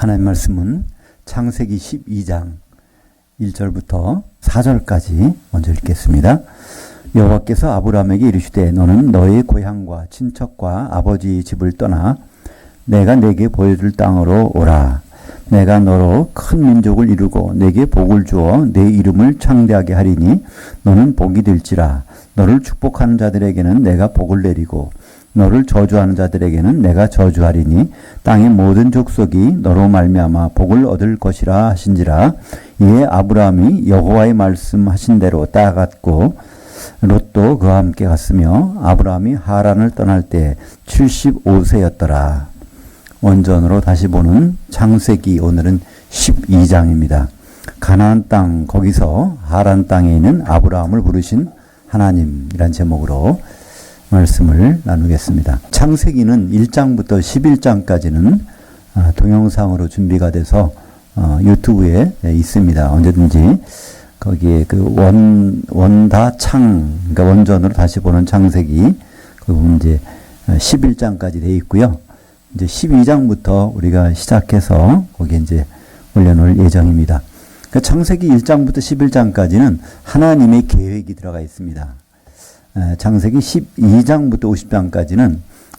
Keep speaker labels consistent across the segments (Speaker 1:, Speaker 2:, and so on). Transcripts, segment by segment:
Speaker 1: 하나님 말씀은 창세기 12장 1절부터 4절까지 먼저 읽겠습니다. 여호와께서 아브라함에게 이르시되 너는 너의 고향과 친척과 아버지의 집을 떠나 내가 네게 보여줄 땅으로 오라. 내가 너로 큰 민족을 이루고 네게 복을 주어 네 이름을 창대하게 하리니 너는 복이 될지라. 너를 축복하는 자들에게는 내가 복을 내리고 너를 저주하는 자들에게는 내가 저주하리니 땅의 모든 족속이 너로 말미암아 복을 얻을 것이라 하신지라. 이에 아브라함이 여호와의 말씀하신 대로 따랐고 롯도 그와 함께 갔으며 아브라함이 하란을 떠날 때 75세였더라. 원전으로 다시 보는 창세기 오늘은 12장입니다. 가나안 땅 거기서 하란 땅에 있는 아브라함을 부르신 하나님이란 제목으로 말씀을 나누겠습니다. 창세기는 1장부터 11장까지는 동영상으로 준비가 돼서 유튜브에 있습니다. 언제든지 거기에 그 원다창, 그러니까 원전으로 다시 보는 창세기, 그 부분 이제 11장까지 돼 있고요. 이제 12장부터 우리가 시작해서 거기에 이제 올려놓을 예정입니다. 그러니까 창세기 1장부터 11장까지는 하나님의 계획이 들어가 있습니다. 창세기 12장부터 50장까지는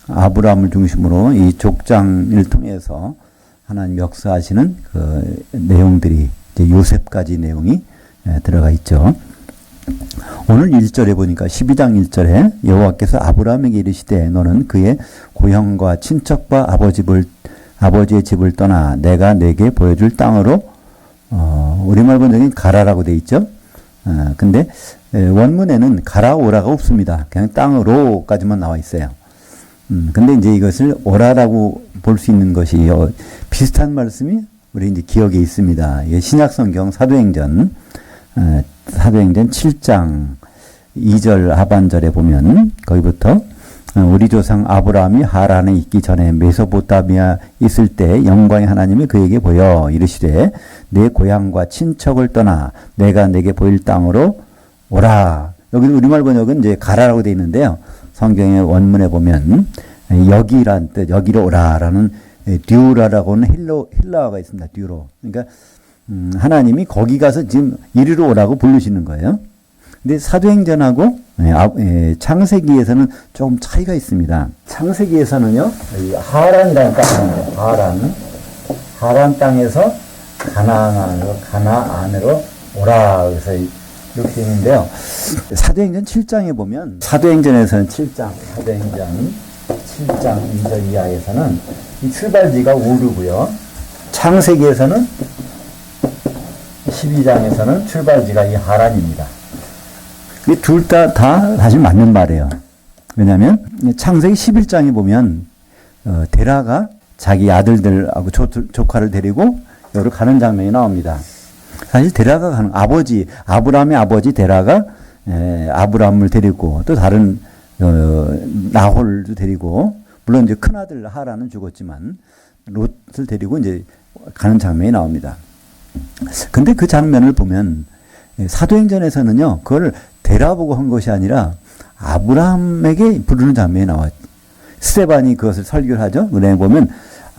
Speaker 1: 아브라함을 중심으로 이 족장을 통해서 하나님 역사하시는 그 내용들이 이제 요셉까지 내용이 들어가 있죠. 오늘 1절에 보니까 12장 1절에 여호와께서 아브라함에게 이르시되 너는 그의 고향과 친척과 아버지의 집을 떠나 내가 네게 보여줄 땅으로 우리말 번역엔 가라라고 돼 있죠. 근데 원문에는 가라 오라가 없습니다. 그냥 땅으로까지만 나와 있어요. 근데 이제 이것을 오라라고 볼 수 있는 것이 비슷한 말씀이 우리 이제 기억에 있습니다. 이게 신약성경 사도행전 7장 2절 하반절에 보면 거기부터 우리 조상 아브라함이 하란에 있기 전에 메소포타미아 있을 때 영광의 하나님이 그에게 보여 이르시되 내 고향과 친척을 떠나 내가 내게 보일 땅으로 오라. 여기 우리말 번역은 이제 가라라고 되어 있는데요. 성경의 원문에 보면 여기란 뜻, 여기로 오라라는 듀라라고는 헬라어가 있습니다. 듀로. 그러니까 하나님이 거기 가서 지금 이리로 오라고 부르시는 거예요. 근데 사도행전하고 창세기에서는 조금 차이가 있습니다. 창세기에서는요, 하란 땅, 하란 땅에서 가나안으로 오라. 그래서 이렇게 되어 있는데요. 사도행전 7장에 보면, 사도행전 7장 2절 이하에서는 이 출발지가 우르고요. 창세기에서는 12장에서는 출발지가 이 하란입니다. 둘 다 사실 맞는 말이에요. 왜냐하면 창세기 11장에 보면 데라가 자기 아들들하고 조카를 데리고 여기로 가는 장면이 나옵니다. 사실 데라가 가는 아브라함의 아버지 데라가 아브라함을 데리고 또 다른 나홀도 데리고 물론 이제 큰 아들 하란은 죽었지만 롯을 데리고 이제 가는 장면이 나옵니다. 근데 그 장면을 보면 사도행전에서는요, 그걸 데라보고 한 것이 아니라 아브라함에게 부르는 장면이 나와요. 스데반이 그것을 설교를 하죠. 은행에 보면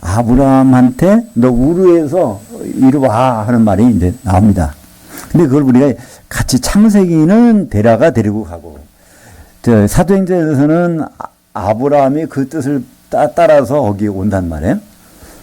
Speaker 1: 아브라함한테 너 우르에서 이리 와 하는 말이 이제 나옵니다. 근데 그걸 우리가 같이 창세기는 데라가 데리고 가고, 사도행전에서는 아브라함이 그 뜻을 따라서 거기에 온단 말이에요.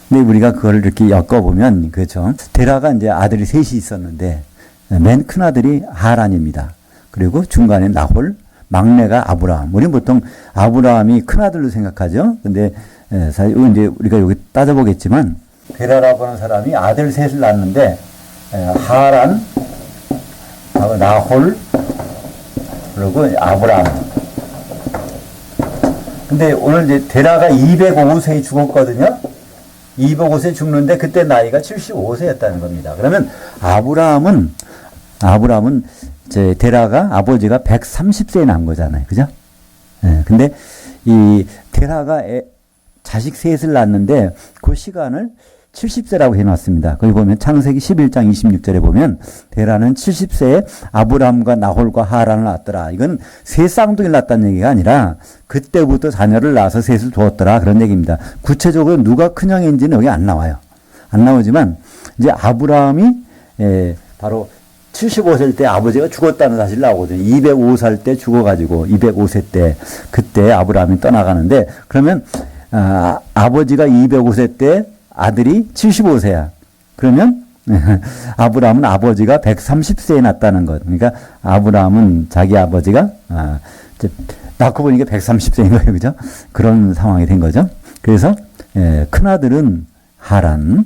Speaker 1: 근데 우리가 그걸 이렇게 엮어보면, 그렇죠. 데라가 이제 아들이 셋이 있었는데, 맨 큰 아들이 하란입니다. 그리고 중간에 나홀, 막내가 아브라함. 우리는 보통 아브라함이 큰 아들로 생각하죠. 근데, 사실 이제 우리가 여기 따져보겠지만, 데라라고 하는 사람이 아들 셋을 낳았는데, 하란, 나홀, 그리고 아브라함. 근데 오늘 이제 데라가 205세에 죽었거든요. 205세 죽는데 그때 나이가 75세였다는 겁니다. 그러면 아브라함은 데라가 아버지가 130세에 난 거잖아요. 그죠? 근데 이 데라가 자식 셋을 낳았는데 그 시간을 70세라고 해놨습니다. 거기 보면 창세기 11장 26절에 보면 데라는 70세에 아브람과 나홀과 하란을 낳았더라. 이건 세 쌍둥이를 낳았다는 얘기가 아니라 그때부터 자녀를 낳아서 셋을 두었더라. 그런 얘기입니다. 구체적으로 누가 큰형인지는 여기 안 나와요. 안 나오지만 이제 아브라함이 바로 75세 때 아버지가 죽었다는 사실이 나오거든요. 205살 때 죽어가지고 205세 때 그때 아브라함이 떠나가는데 그러면 아버지가 205세 때 아들이 75세야. 그러면 아브라함은 아버지가 130세에 낳았다는 것. 그러니까 아브라함은 자기 아버지가 이제 낳고 보니까 130세인 거예요. 그죠? 그런 상황이 된 거죠. 그래서 큰아들은 하란,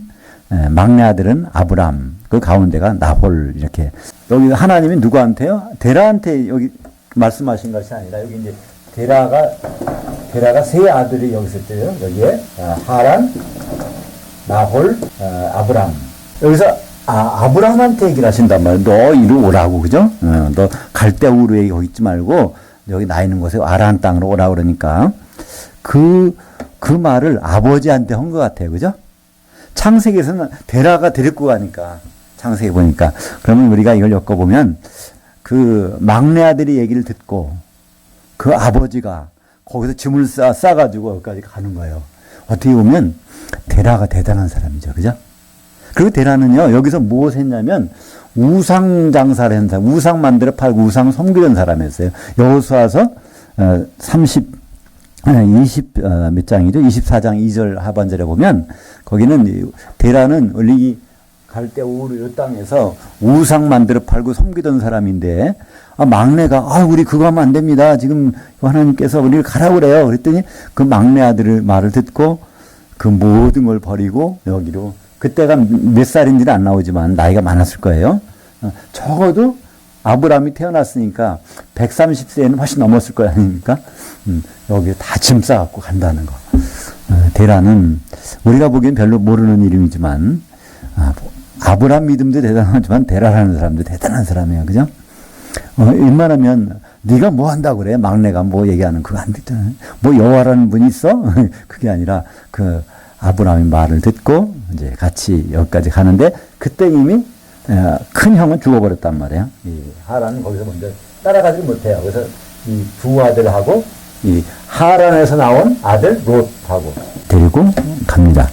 Speaker 1: 막내 아들은 아브람, 그 가운데가 나홀, 이렇게. 여기 하나님이 누구한테요? 데라한테 여기 말씀하신 것이 아니라, 여기 이제 데라가 세 아들이 여기 있었죠. 여기에 하란, 나홀, 아브람. 여기서 아브람한테 얘기를 하신단 말이에요. 너 이리 오라고, 그죠? 너 갈대우르에 거기 있지 말고, 여기 나 있는 곳에 아란 땅으로 오라고 그러니까, 그 말을 아버지한테 한 것 같아요. 그죠? 창세기에서는 데라가 데리고 가니까, 창세기 보니까. 그러면 우리가 이걸 엮어보면, 그 막내 아들이 얘기를 듣고, 그 아버지가 거기서 짐을 싸가지고 여기까지 가는 거예요. 어떻게 보면, 데라가 대단한 사람이죠. 그죠? 그리고 데라는요, 여기서 무엇을 했냐면, 우상 장사를 한 사람, 우상 만들어 팔고 우상 섬기는 사람이었어요. 여호수아서 20몇 장이죠? 24장 2절 하반절에 보면, 거기는 데라는 원래 갈대우르 이 땅에서 우상 만들어 팔고 섬기던 사람인데, 막내가, 우리 그거 하면 안 됩니다. 지금 하나님께서 우리를 가라고 그래요. 그랬더니 그 막내 아들의 말을 듣고 그 모든 걸 버리고 여기로, 그때가 몇 살인지는 안 나오지만 나이가 많았을 거예요. 적어도 아브라함이 태어났으니까 130세는 훨씬 넘었을 거 아닙니까? 여기 다 짐 싸갖고 간다는 거. 데라는 우리가 보기엔 별로 모르는 이름이지만, 아브라함 믿음도 대단하지만 데라라는 사람도 대단한 사람이에요. 그죠? 웬만하면 네가 뭐 한다고 그래? 막내가 뭐 얘기하는 그거 안 듣잖아요. 뭐 여호와라는 분이 있어? 그게 아니라 그 아브라함의 말을 듣고 이제 같이 여기까지 가는데, 그때 이미 큰 형은 죽어버렸단 말이에요. 이 하란은 거기서 먼저 따라가지 못해요. 그래서 이 두 아들하고 이 하란에서 나온 아들 롯하고 데리고 갑니다.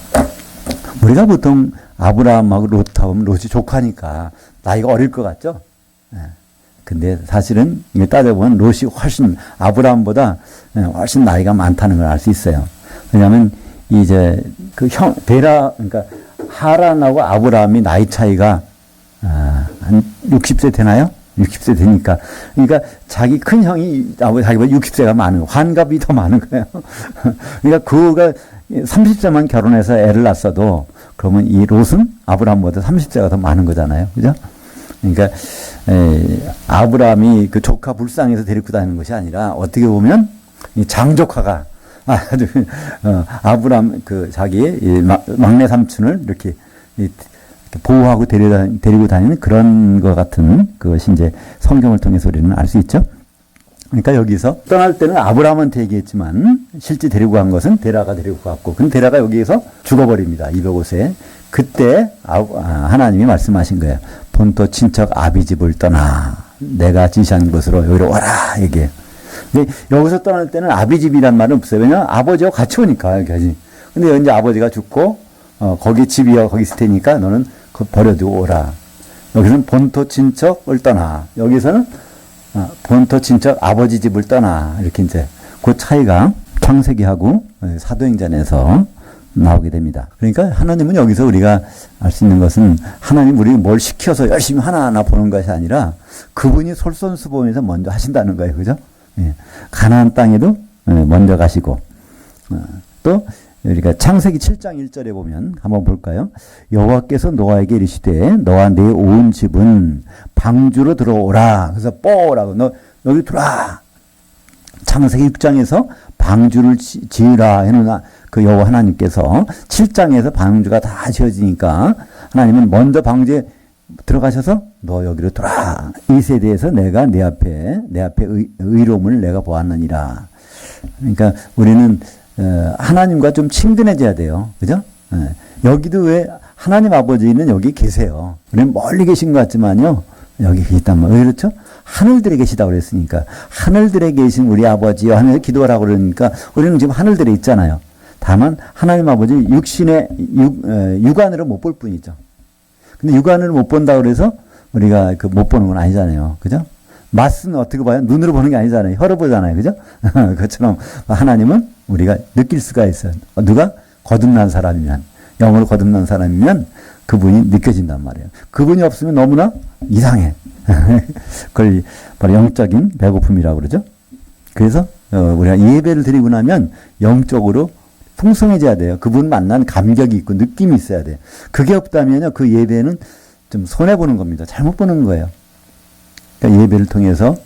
Speaker 1: 우리가 보통 아브라함하고 롯하고 롯이 조카니까 나이가 어릴 것 같죠? 근데 사실은 따져보면 롯이 훨씬 아브라함보다 훨씬 나이가 많다는 걸 알 수 있어요. 왜냐하면 이제 그 데라, 그러니까 하란하고 아브라함이 나이 차이가 한 60세 되나요? 60세 되니까. 그러니까 자기 큰 형이 자기보다 60세가 많은 거예요. 환갑이 더 많은 거예요. 그러니까 그가 30세만 결혼해서 애를 낳았어도 그러면 이 롯은 아브라함보다 30세가 더 많은 거잖아요. 그죠? 그러니까 아브라함이 그 조카 불쌍해서 데리고 다니는 것이 아니라 어떻게 보면 이 장조카가 아주 아브라함 그 자기 막내 삼촌을 이렇게 보호하고 데리고 다니는 그런 것 같은 그것이 이제 성경을 통해서 우리는 알 수 있죠. 그러니까 여기서 떠날 때는 아브라함한테 얘기했지만 실제 데리고 간 것은 데라가 데리고 갔고, 근데 데라가 여기에서 죽어버립니다. 205세. 그때 하나님이 말씀하신 거예요. 본토 친척 아비 집을 떠나 내가 지시한 곳으로 여기로 와라 얘기해요. 근데 여기서 떠날 때는 아비 집이란 말은 없어요. 왜냐면 아버지와 같이 오니까 여기까지. 근데 이제 아버지가 죽고 거기 집이야 거기 있을 테니까 너는 그 버려두고 오라. 여기서는 본토 친척을 떠나. 여기서는 본토 친척 아버지 집을 떠나. 이렇게 이제 그 차이가 창세기하고 사도행전에서 나오게 됩니다. 그러니까 하나님은 여기서 우리가 알 수 있는 것은 하나님 우리 뭘 시켜서 열심히 하나하나 보는 것이 아니라 그분이 솔선수범해서 먼저 하신다는 거예요. 그죠? 예. 가나안 땅에도 먼저 가시고 또 우리가 창세기 7장 1절에 보면 한번 볼까요? 여호와께서 노아에게 이르시되 너와 네 온 집은 방주로 들어오라. 그래서 뽀라고 너 여기 들어와. 창세기 6장에서 방주를 지으라 해놓은 그 여호와 하나님께서 7장에서 방주가 다 지어지니까 하나님은 먼저 방주에 들어가셔서 너 여기로 들어와. 이 세대에서 내가 내 앞에 의로움을 내가 보았느니라. 그러니까 우리는 하나님과 좀 친근해져야 돼요. 그죠? 여기도 왜 하나님 아버지는 여기 계세요. 우리는 멀리 계신 것 같지만요. 여기 계시단 말이에요. 그렇죠? 하늘들에 계시다고 그랬으니까 하늘들에 계신 우리 아버지와 하늘에 기도하라고 그러니까 우리는 지금 하늘들에 있잖아요. 다만 하나님 아버지 육신의 육안으로 못 볼 뿐이죠. 근데 육안으로 못 본다고 그래서 우리가 그 못 보는 건 아니잖아요. 그죠? 맛은 어떻게 봐요? 눈으로 보는 게 아니잖아요. 혀로 보잖아요. 그죠? 그것처럼 하나님은 우리가 느낄 수가 있어요. 누가 거듭난 사람이면, 영으로 거듭난 사람이면 그분이 느껴진단 말이에요. 그분이 없으면 너무나 이상해. 그걸 바로 영적인 배고픔이라고 그러죠. 그래서 우리가 예배를 드리고 나면 영적으로 풍성해져야 돼요. 그분 만난 감격이 있고 느낌이 있어야 돼요. 그게 없다면요, 그 예배는 좀 손해보는 겁니다. 잘못 보는 거예요. 그러니까 예배를 통해서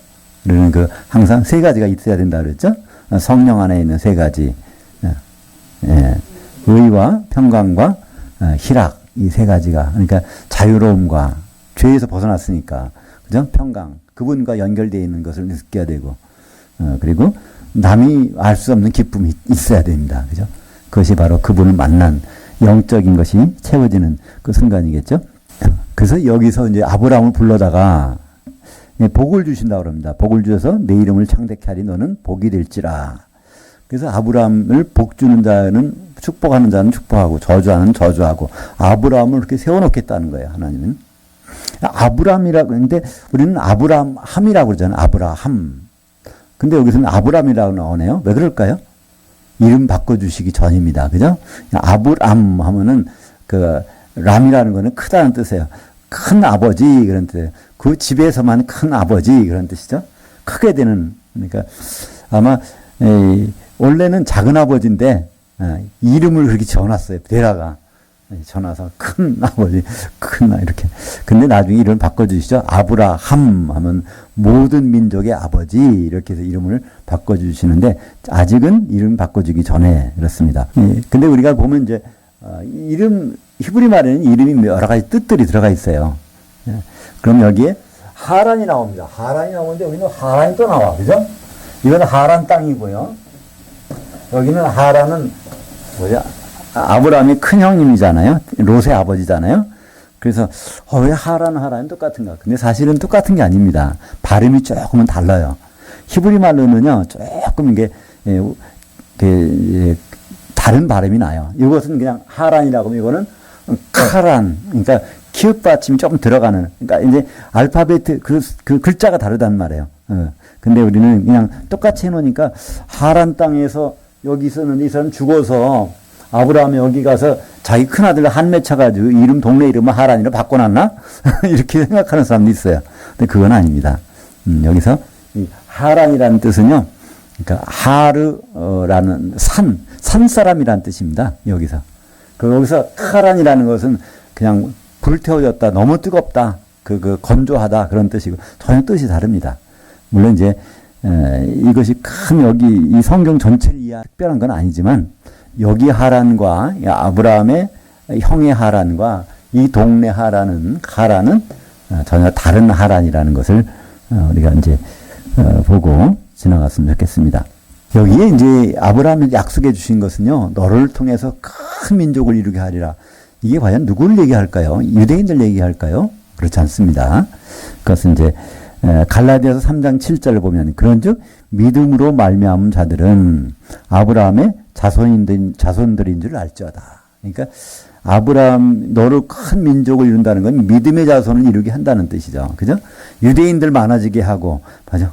Speaker 1: 우리는 항상 세 가지가 있어야 된다 그랬죠? 성령 안에 있는 세 가지. 의와 평강과 희락, 이 세 가지가. 그러니까 자유로움과 죄에서 벗어났으니까. 그죠? 평강. 그분과 연결되어 있는 것을 느껴야 되고. 그리고 남이 알 수 없는 기쁨이 있어야 됩니다. 그죠? 그것이 바로 그분을 만난 영적인 것이 채워지는 그 순간이겠죠? 그래서 여기서 이제 아브라함을 불러다가 복을 주신다고 합니다. 복을 주셔서 내 이름을 창대케 하리 너는 복이 될지라. 그래서 아브라함을 복 주는 자는 축복하는 자는 축복하고 저주하는 저주하고 아브라함을 그렇게 세워놓겠다는 거예요. 하나님은. 아브라함이라고 하는데 우리는 아브라함이라고 그러잖아요. 아브라함. 근데 여기서는 아브라함이라고 나오네요. 왜 그럴까요? 이름 바꿔주시기 전입니다. 그죠? 아브람 하면은 람이라는 거는 크다는 뜻이에요. 큰 아버지 그런 뜻이에요. 그 집에서만 큰 아버지 그런 뜻이죠. 크게 되는. 그러니까 아마 원래는 작은 아버지인데 이름을 그렇게 지어놨어요. 데라가 전화서 큰 아버지, 이렇게. 근데 나중에 이름을 바꿔주시죠. 아브라함 하면 모든 민족의 아버지 이렇게 해서 이름을 바꿔주시는데 아직은 이름 바꿔주기 전에 그렇습니다. 근데 우리가 보면 이제 이름 히브리 말에는 이름이 여러 가지 뜻들이 들어가 있어요. 그럼 여기에 하란이 나옵니다. 하란이 나오는데 여기는 하란이 또 나와, 그죠? 이건 하란 땅이고요. 여기는 하란은 뭐야? 아브라함이 큰 형님이잖아요. 롯의 아버지잖아요. 그래서 왜 하란은 똑같은가? 근데 사실은 똑같은 게 아닙니다. 발음이 조금은 달라요. 히브리 말로는요 조금 이게 다른 발음이 나요. 이것은 그냥 하란이라고 하면 이거는 카란. 그러니까 키읔 받침이 조금 들어가는. 그러니까 이제 알파벳 그 글자가 다르단 말이에요. 근데 우리는 그냥 똑같이 해놓으니까 하란 땅에서 여기 있었는데 이 사람 죽어서 아브라함이 여기 가서 자기 큰아들 한 맺혀가지고 동네 이름을 하란이로 바꿔놨나? 이렇게 생각하는 사람도 있어요. 근데 그건 아닙니다. 여기서 이 하란이라는 뜻은요, 그러니까 하르라는 산사람이라는 뜻입니다. 여기서. 여기서 카란이라는 것은 그냥 불태워졌다, 너무 뜨겁다, 건조하다 그런 뜻이고 전혀 뜻이 다릅니다. 물론 이제 이것이 여기 이 성경 전체를 이해할 특별한 건 아니지만 여기 하란과 아브라함의 형의 하란과 이 동네 하란은 전혀 다른 하란이라는 것을 우리가 이제 보고 지나갔으면 좋겠습니다. 여기에 이제 아브라함이 약속해 주신 것은요, 너를 통해서 큰 민족을 이루게 하리라. 이게 과연 누구를 얘기할까요? 유대인들 얘기할까요? 그렇지 않습니다. 그것은 이제 갈라디아서 3장 7절을 보면 그런즉 믿음으로 말미암은 자들은 아브라함의 자손들인 줄 알지어다. 그러니까 아브라함 너로 큰 민족을 이룬다는 건 믿음의 자손을 이루게 한다는 뜻이죠. 그죠? 유대인들 많아지게 하고, 맞아.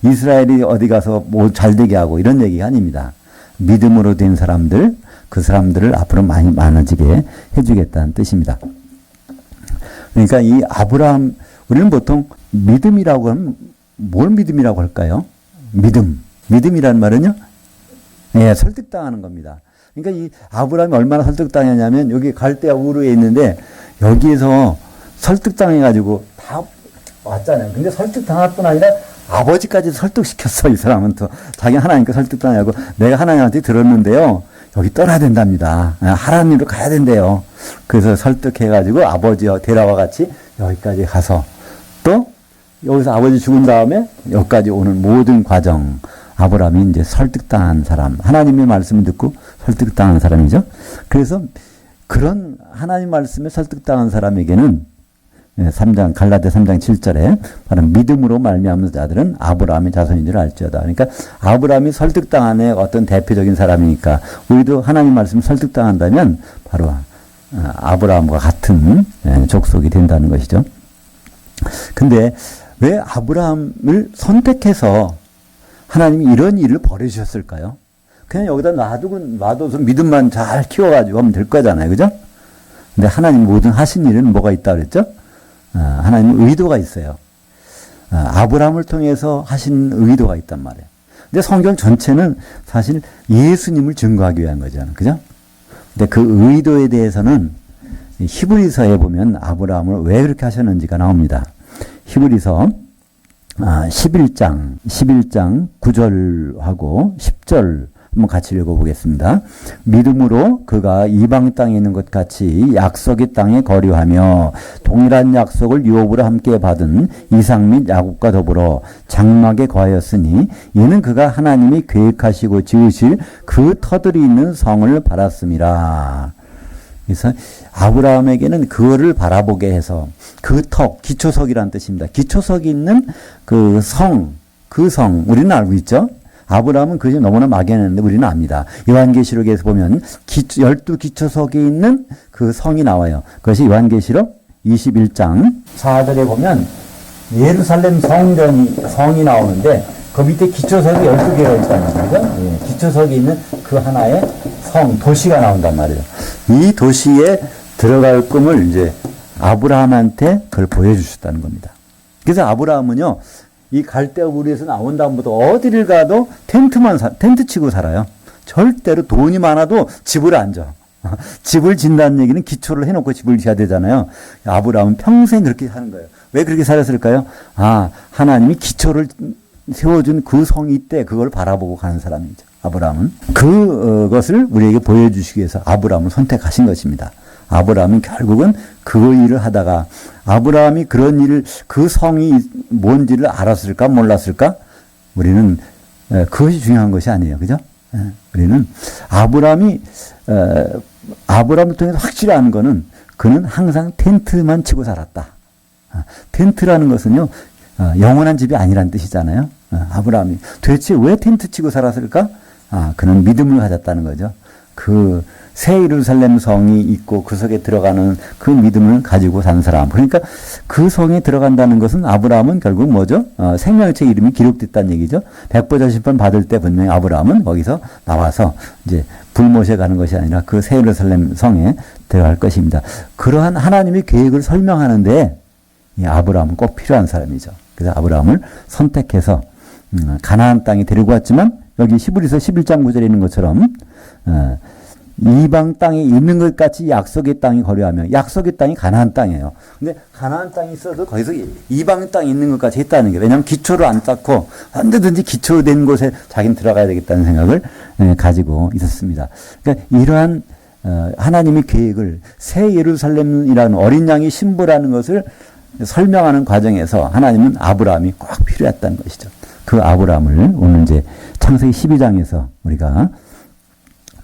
Speaker 1: 이스라엘이 어디 가서 뭐 잘되게 하고 이런 얘기가 아닙니다. 믿음으로 된 사람들, 그 사람들을 앞으로 많이 많아지게 해주겠다는 뜻입니다. 그러니까 이 아브라함, 우리는 보통 믿음이라고 하면 뭘 믿음이라고 할까요? 믿음이라는 말은요? 예, 설득당하는 겁니다. 그러니까 이 아브라함이 얼마나 설득당했냐면 여기 갈대아 우르에 있는데 여기에서 설득당해가지고 다 왔잖아요. 근데 설득당할 뿐 아니라 아버지까지 설득시켰어. 이 사람은 또 자기 하나님께 설득당하고 내가 하나님한테 들었는데요. 여기 떠나야 된답니다. 하나님으로 가야 된대요. 그래서 설득해가지고 아버지 데라와 같이 여기까지 가서 또 여기서 아버지 죽은 다음에 여기까지 오는 모든 과정. 아브라함이 이제 설득당한 사람, 하나님의 말씀을 듣고 설득당한 사람이죠. 그래서 그런 하나님 말씀에 설득당한 사람에게는 3장 갈라디아 3장 7절에 바로 믿음으로 말미암은 자들은 아브라함의 자손인 줄 알지어다. 그러니까 아브라함이 설득당한 어떤 대표적인 사람이니까 우리도 하나님 말씀 설득당한다면 바로 아브라함과 같은 족속이 된다는 것이죠. 근데 왜 아브라함을 선택해서 하나님이 이런 일을 벌여주셨을까요? 그냥 여기다 놔둬서 믿음만 잘 키워가지고 하면 될 거잖아요. 그죠? 근데 하나님 모든 하신 일은 뭐가 있다 그랬죠? 하나님 의도가 있어요. 아브라함을 통해서 하신 의도가 있단 말이에요. 근데 성경 전체는 사실 예수님을 증거하기 위한 거잖아요. 그죠? 근데 그 의도에 대해서는 히브리서에 보면 아브라함을 왜 그렇게 하셨는지가 나옵니다. 히브리서 11장 9절하고 10절 한번 같이 읽어보겠습니다. 믿음으로 그가 이방 땅에 있는 것 같이 약속의 땅에 거류하며 동일한 약속을 유업으로 함께 받은 이삭 및 야곱과 더불어 장막에 거하였으니 이는 그가 하나님이 계획하시고 지으실 그 터들이 있는 성을 바랐음이라. 그래서 아브라함에게는 그거를 바라보게 해서 그 턱, 기초석이라는 뜻입니다. 기초석이 있는 그 성, 우리는 알고 있죠? 아브라함은 그것이 너무나 막연했는데 우리는 압니다. 요한계시록에서 보면 12기초석이 있는 그 성이 나와요. 그것이 요한계시록 21장 4절에 보면 예루살렘 성이 나오는데 그 밑에 기초석이 12개가 있다는 거죠. 예, 기초석이 있는 그 하나의 성, 도시가 나온단 말이에요. 이 도시에 들어갈 꿈을 이제 아브라함한테 그걸 보여주셨다는 겁니다. 그래서 아브라함은요, 이 갈대아 우리에서 나온 다음부터 어디를 가도 텐트 치고 살아요. 절대로 돈이 많아도 집을 안 져. 집을 진다는 얘기는 기초를 해놓고 집을 지어야 되잖아요. 아브라함은 평생 그렇게 사는 거예요. 왜 그렇게 살았을까요? 하나님이 기초를 세워준 그 성이 있대. 그걸 바라보고 가는 사람이죠. 아브라함은. 그것을 우리에게 보여주시기 위해서 아브라함을 선택하신 것입니다. 아브라함은 결국은 그 일을 하다가 아브라함이 그런 일을 그 성이 뭔지를 알았을까 몰랐을까? 우리는 그것이 중요한 것이 아니에요. 그죠? 우리는 아브라함을 통해서 확실히 아는 거는 그는 항상 텐트만 치고 살았다. 텐트라는 것은요, 영원한 집이 아니란 뜻이잖아요. 아브라함이 도대체 왜 텐트 치고 살았을까? 그는 믿음을 가졌다는 거죠. 그 새 예루살렘 성이 있고 그 속에 들어가는 그 믿음을 가지고 산 사람. 그러니까 그 성에 들어간다는 것은 아브라함은 결국 뭐죠? 생명책 이름이 기록됐다는 얘기죠. 백보자 심판 받을 때 분명히 아브라함은 거기서 나와서 이제 불못에 가는 것이 아니라 그 새 예루살렘 성에 들어갈 것입니다. 그러한 하나님의 계획을 설명하는데 이 아브라함은 꼭 필요한 사람이죠. 그래서 아브라함을 선택해서 가나안 땅에 데리고 왔지만 여기 히브리서 11장 9절에 있는 것처럼 이방 땅에 있는 것 같이 약속의 땅이 거류하며 약속의 땅이 가나안 땅이에요. 근데 가나안 땅이 있어도 거기서 이방 땅에 있는 것 같이 했다는 게 왜냐하면 기초를 안 쌓고 언제든지 기초된 곳에 자기는 들어가야 되겠다는 생각을 가지고 있었습니다. 그러니까 이러한 하나님의 계획을 새 예루살렘이라는 어린 양이 신부라는 것을 설명하는 과정에서 하나님은 아브라함이 꼭 필요했다는 것이죠. 그 아브라함을 오늘 이제 창세기 12장에서 우리가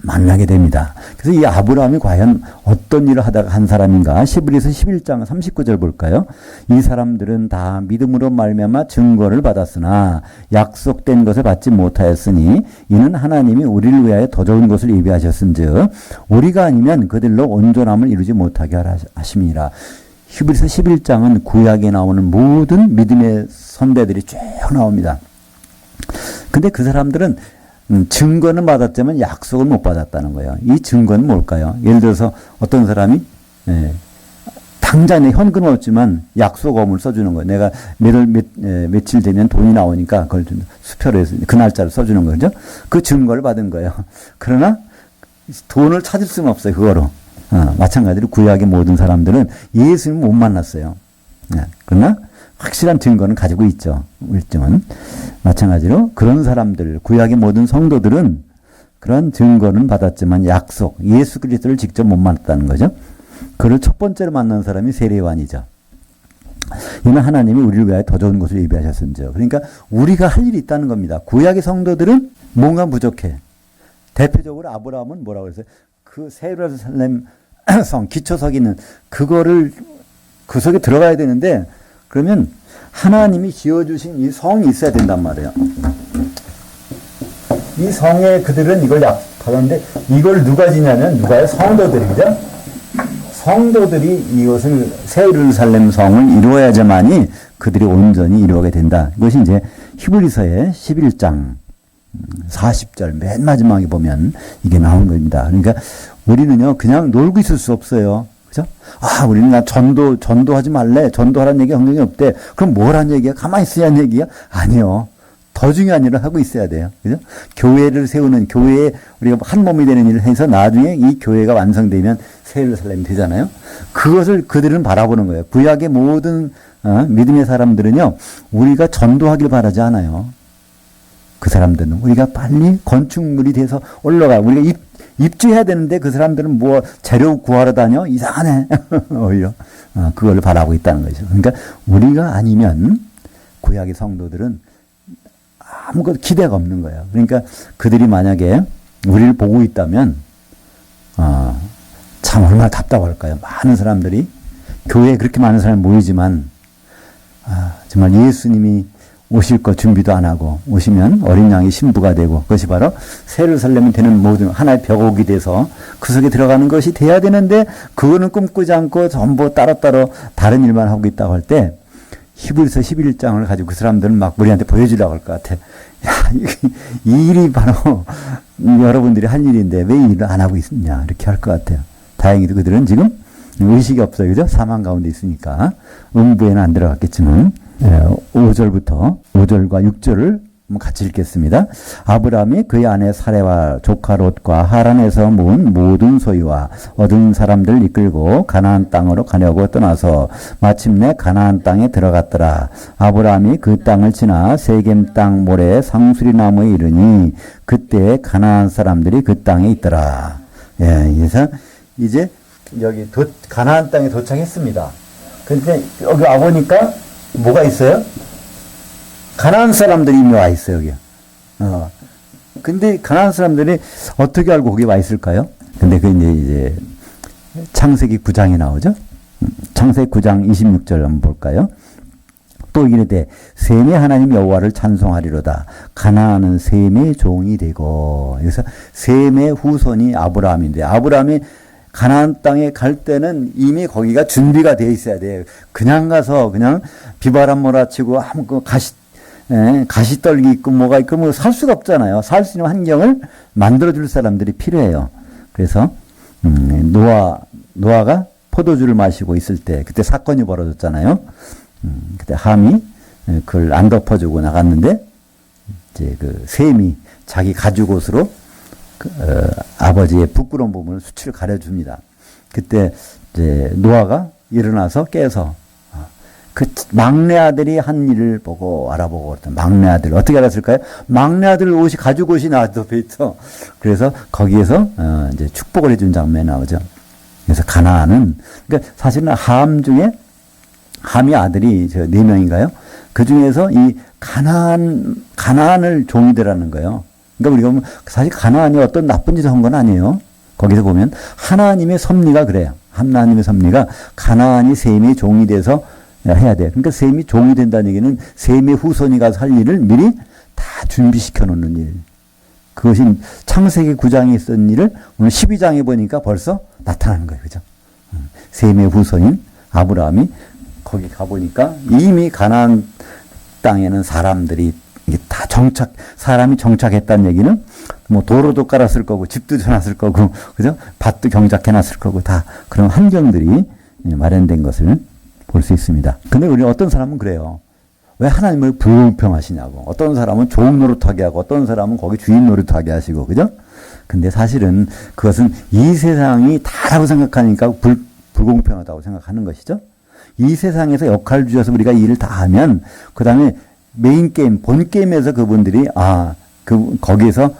Speaker 1: 만나게 됩니다. 그래서 이 아브라함이 과연 어떤 일을 하다가 한 사람인가? 히브리서 11장 39절 볼까요? 이 사람들은 다 믿음으로 말미암아 증거를 받았으나 약속된 것을 받지 못하였으니 이는 하나님이 우리를 위하여 더 좋은 것을 예비하셨은즉 우리가 아니면 그들로 온전함을 이루지 못하게 하심이라. 히브리서 11장은 구약에 나오는 모든 믿음의 선배들이 쭉 나옵니다. 근데 그 사람들은 증거는 받았지만 약속을 못 받았다는 거예요. 이 증거는 뭘까요? 예를 들어서 어떤 사람이 당장에 현금 없지만 약속어음을 써주는 거예요. 내가 며칠 되면 돈이 나오니까 그걸 수표로 해서 그 날짜를 써주는 거죠. 그 증거를 받은 거예요. 그러나 돈을 찾을 수는 없어요. 그거로. 마찬가지로 구약의 모든 사람들은 예수님 못 만났어요. 그러나 확실한 증거는 가지고 있죠. 일정은. 마찬가지로 그런 사람들, 구약의 모든 성도들은 그런 증거는 받았지만 약속, 예수 그리스도를 직접 못 만났다는 거죠. 그를 첫 번째로 만난 사람이 세례요한이죠. 이는 하나님이 우리를 위하여 더 좋은 것을 예비하셨은지요. 그러니까 우리가 할 일이 있다는 겁니다. 구약의 성도들은 뭔가 부족해. 대표적으로 아브라함은 뭐라고 그랬어요? 그 새 예루살렘 성, 기초석이 있는 그거를 그 속에 들어가야 되는데, 그러면 하나님이 지어주신 이 성이 있어야 된단 말이에요. 이 성에 그들은 이걸 받았는데, 이걸 누가 지냐면, 누가요? 성도들이죠? 성도들이 이것을 새 예루살렘 성을 이루어야지만이 그들이 온전히 이루어가게 된다. 이것이 이제 히브리서의 11장 40절 맨 마지막에 보면 이게 나온 겁니다. 그러니까 우리는요, 그냥 놀고 있을 수 없어요. 그죠? 아, 우리는 나 전도하지 말래. 전도하라는 얘기가 성경에 없대. 그럼 뭐라는 얘기야? 가만히 있으라는 얘기야? 아니요. 더 중요한 일을 하고 있어야 돼요. 그죠? 교회를 세우는, 교회에 우리가 한 몸이 되는 일을 해서 나중에 이 교회가 완성되면 새 예루살렘이 되잖아요. 그것을 그들은 바라보는 거예요. 구약의 모든 믿음의 사람들은요, 우리가 전도하길 바라지 않아요. 그 사람들은 우리가 빨리 건축물이 돼서 올라가. 우리가 입주해야 되는데 그 사람들은 뭐 재료 구하러 다녀? 이상하네. 오히려 그걸 바라고 있다는 거죠. 그러니까 우리가 아니면 구약의 성도들은 아무것도 기대가 없는 거예요. 그러니까 그들이 만약에 우리를 보고 있다면 참 얼마나 답답할까요? 많은 사람들이 교회에 그렇게 많은 사람이 모이지만 정말 예수님이 오실 것 준비도 안 하고 오시면 어린 양이 신부가 되고 그것이 바로 새 예루살렘이 되는 모든 하나의 벽옥이 돼서 그 속에 들어가는 것이 돼야 되는데 그거는 꿈꾸지 않고 전부 따로따로 다른 일만 하고 있다고 할 때 히브리서 11장을 가지고 그 사람들은 막 우리한테 보여주려고 할 것 같아. 야, 이 일이 바로 여러분들이 할 일인데 왜 이 일을 안 하고 있냐 이렇게 할 것 같아요. 다행히도 그들은 지금 의식이 없어요. 그죠? 사망 가운데 있으니까 음부에는 안 들어갔겠지만 5절부터 5절과 6절을 같이 읽겠습니다. 아브라함이 그의 아내 사레와 조카 롯과 하란에서 모은 모든 소유와 얻은 사람들 이끌고 가나안 땅으로 가려고 떠나서 마침내 가나안 땅에 들어갔더라. 아브라함이 그 땅을 지나 세겜 땅 모래 상수리 나무에 이르니 그때 가나안 사람들이 그 땅에 있더라. 예, 그래서 이제 여기 가나안 땅에 도착했습니다. 근데 여기 와보니까 뭐가 있어요? 가나안 사람들이 이미 와 있어요, 여기. 근데 가나안 사람들이 어떻게 알고 거기 와 있을까요? 근데 그 이제 창세기 9장에 나오죠? 창세기 9장 26절 한번 볼까요? 또 이르되 셈의 하나님 여호와를 찬송하리로다. 가나안은 셈의 종이 되고. 그래서 셈의 후손이 아브라함인데 아브라함이 가나안 땅에 갈 때는 이미 거기가 준비가 되어 있어야 돼요. 그냥 가서 그냥 비바람 몰아치고 아무 가시떨기 있고 뭐가 있고 뭐 살 수가 없잖아요. 살 수 있는 환경을 만들어줄 사람들이 필요해요. 그래서 노아가 포도주를 마시고 있을 때 그때 사건이 벌어졌잖아요. 그때 함이 그걸 안 덮어주고 나갔는데 이제 그 셈이 자기 가죽 옷으로 아버지의 부끄러운 부분을 수치를 가려줍니다. 그때 이제 노아가 일어나서 깨서 그 막내 아들이 한 일을 보고 알아보고 그랬더니 막내 아들 어떻게 알았을까요? 막내 아들 옷이 가죽 옷이 덮여 있어. 그래서 거기에서 이제 축복을 해준 장면이 나오죠. 그래서 가나안은 그러니까 사실은 함 중에 함이 아들이 저 4명인가요? 그 중에서 이 가나안을 종이 되라는 거예요. 그러니까 우리가 보면 사실 가나안이 어떤 나쁜 짓을 한 건 아니에요. 거기서 보면 하나님의 섭리가 그래요. 하나님의 섭리가 가나안이 셈의 종이 돼서 해야 돼. 그러니까 셈이 종이 된다는 얘기는 셈의 후손이 가서 할 일을 미리 다 준비시켜 놓는 일. 그것이 창세기 9장에 있었던 일을 오늘 12장에 보니까 벌써 나타나는 거예요. 그죠? 셈의 후손인 아브라함이 거기 가보니까 이미 가나안 땅에는 사람들이 이게 다 사람이 정착했다는 얘기는 뭐 도로도 깔았을 거고 집도 지어놨을 거고 그죠? 밭도 경작해놨을 거고 다 그런 환경들이 마련된 것을 볼 수 있습니다. 근데 우리 어떤 사람은 그래요. 왜 하나님을 불평하시냐고. 어떤 사람은 종 노릇하게 하고 어떤 사람은 거기 주인 노릇하게 하시고 그죠? 근데 사실은 그것은 이 세상이 다라고 생각하니까 불공평하다고 생각하는 것이죠. 이 세상에서 역할 주셔서 우리가 일을 다 하면 그 다음에 메인 게임, 본 게임에서 그분들이 거기에서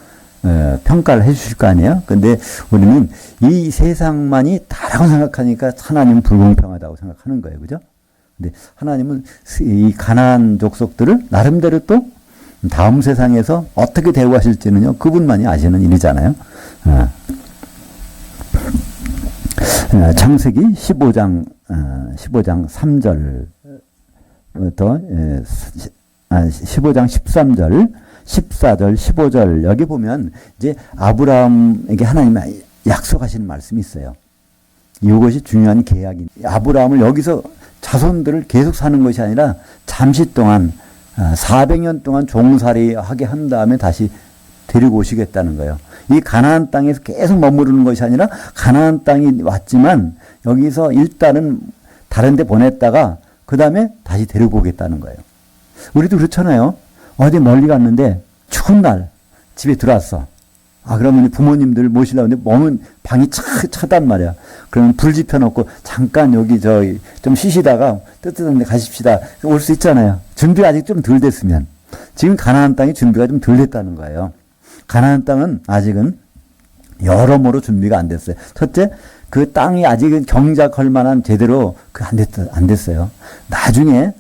Speaker 1: 평가를 해주실 거 아니에요? 근데 우리는 이 세상만이 다라고 생각하니까 하나님은 불공평하다고 생각하는 거예요. 그죠? 근데 하나님은 이 가나안 족속들을 나름대로 또 다음 세상에서 어떻게 대우하실지는요, 그분만이 아시는 일이잖아요. 창세기 15장 15장 3절부터 15장 13절, 14절, 15절 여기 보면 이제 아브라함에게 하나님이 약속하시는 말씀이 있어요. 이것이 중요한 계약입니다. 아브라함을 여기서 자손들을 계속 사는 것이 아니라 잠시 동안 400년 동안 종살이 하게 한 다음에 다시 데리고 오시겠다는 거예요. 이 가나안 땅에서 계속 머무르는 것이 아니라 가나안 땅이 왔지만 여기서 일단은 다른 데 보냈다가 그 다음에 다시 데리고 오겠다는 거예요. 우리도 그렇잖아요. 어디 멀리 갔는데 추운 날 집에 들어왔어. 그러면 부모님들 모시려고 하는데 몸은 방이 차단 말이야. 그러면 불 지펴놓고 잠깐 여기 좀 쉬시다가 뜨뜻한 데 가십시다. 올 수 있잖아요. 준비가 아직 좀 덜 됐으면. 지금 가나안 땅이 준비가 좀 덜 됐다는 거예요. 가나안 땅은 아직은 여러모로 준비가 안 됐어요. 첫째, 그 땅이 아직은 경작할 만한 제대로 안 됐어요. 나중에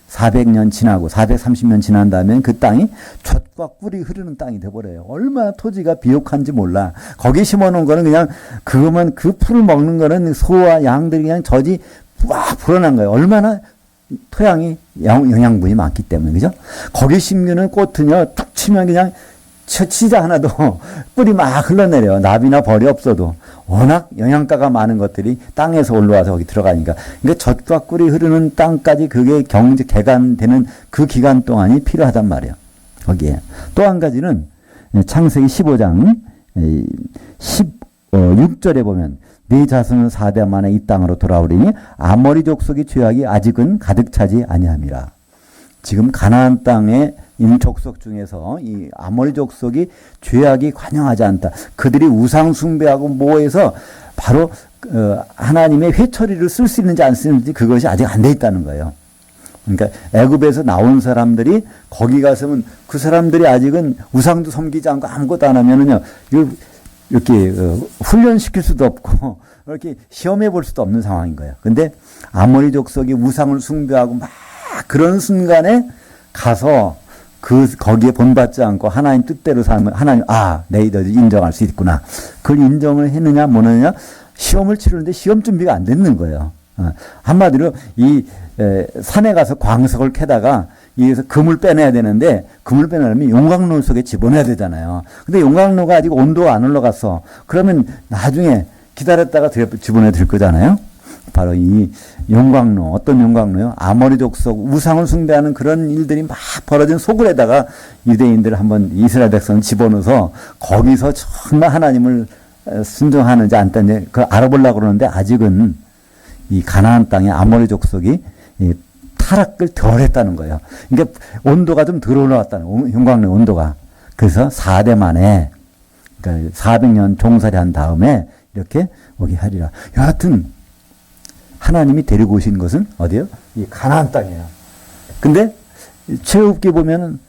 Speaker 1: 400년 지나고 430년 지난 다음에 그 땅이 젖과 꿀이 흐르는 땅이 돼버려요. 얼마나 토지가 비옥한지 몰라. 거기 심어놓은 거는 그냥 그것만 그 풀을 먹는 거는 소와 양들이 그냥 젖이 막 불어난 거예요. 얼마나 토양이 영양분이 많기 때문에. 그죠? 거기 심기는 꽃은요, 툭 치면 그냥 치자 하나도 뿔이 막 흘러내려요. 나비나 벌이 없어도. 워낙 영양가가 많은 것들이 땅에서 올라와서 거기 들어가니까. 그러니까 젖과 꿀이 흐르는 땅까지 그게 개간되는 그 기간 동안이 필요하단 말이에요. 거기에. 또 한 가지는 창세기 15장 16절에 보면 네 자손은 4대 만에 이 땅으로 돌아오리니 아모리 족속의 죄악이 아직은 가득 차지 아니함이라. 지금 가나안 땅에 있는 족속 중에서 이 아모리 족속이 죄악이 관영하지 않다. 그들이 우상 숭배하고 뭐해서 바로 하나님의 회초리를 쓸 수 있는지 안 쓰는지 그것이 아직 안 돼 있다는 거예요. 그러니까 애굽에서 나온 사람들이 거기 가서는 그 사람들이 아직은 우상도 섬기지 않고 아무것도 안 하면은요 이렇게 훈련시킬 수도 없고 이렇게 시험해 볼 수도 없는 상황인 거예요. 근데 아모리 족속이 우상을 숭배하고 막 그런 순간에 가서 거기에 본받지 않고 하나님 뜻대로 살면 하나님, 너희들 인정할 수 있구나. 그걸 인정을 했느냐, 못 했느냐, 시험을 치르는데 시험 준비가 안 됐는 거예요. 한마디로 산에 가서 광석을 캐다가 여기서 금을 빼내야 되는데 금을 빼내려면 용광로 속에 집어넣어야 되잖아요. 근데 용광로가 아직 온도가 안 올라갔어. 그러면 나중에 기다렸다가 집어넣어 드릴 거잖아요. 바로 이 용광로, 어떤 용광로요? 아모리 족속, 우상을 숭배하는 그런 일들이 막 벌어진 소굴에다가 유대인들 한번 이스라엘 백성 집어넣어서 거기서 정말 하나님을 순종하는지 안 하는지 그걸 알아보려고 그러는데 아직은 이 가나안 땅에 아모리 족속이 타락을 덜 했다는 거예요. 그러니까 온도가 좀 덜 올라왔다는 용광로 온도가. 그래서 4대 만에, 그러니까 400년 종살이 한 다음에 이렇게 오게 하리라. 여하튼, 하나님이 데리고 오신 것은 어디요? 이 가나안 땅이에요. 근데 최후께 보면은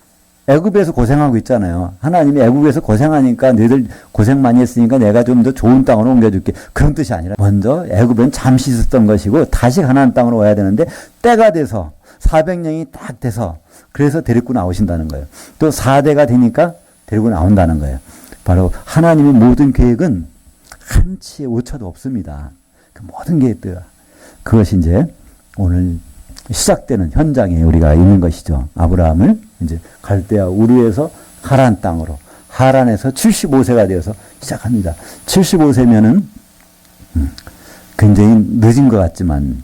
Speaker 1: 애굽에서 고생하고 있잖아요. 하나님이 애굽에서 고생하니까 너희들 고생 많이 했으니까 내가 좀 더 좋은 땅으로 옮겨줄게. 그런 뜻이 아니라 먼저 애굽엔 잠시 있었던 것이고 다시 가나안 땅으로 와야 되는데 때가 돼서 400년이 딱 돼서 그래서 데리고 나오신다는 거예요. 또 4대가 되니까 데리고 나온다는 거예요. 바로 하나님의 모든 계획은 한치의 오차도 없습니다. 그 모든 계획들. 그것이 이제 오늘 시작되는 현장에 우리가 있는 것이죠. 아브라함을 이제 갈대아 우르에서 하란 땅으로, 하란에서 75세가 되어서 시작합니다. 75세면은 굉장히 늦은 것 같지만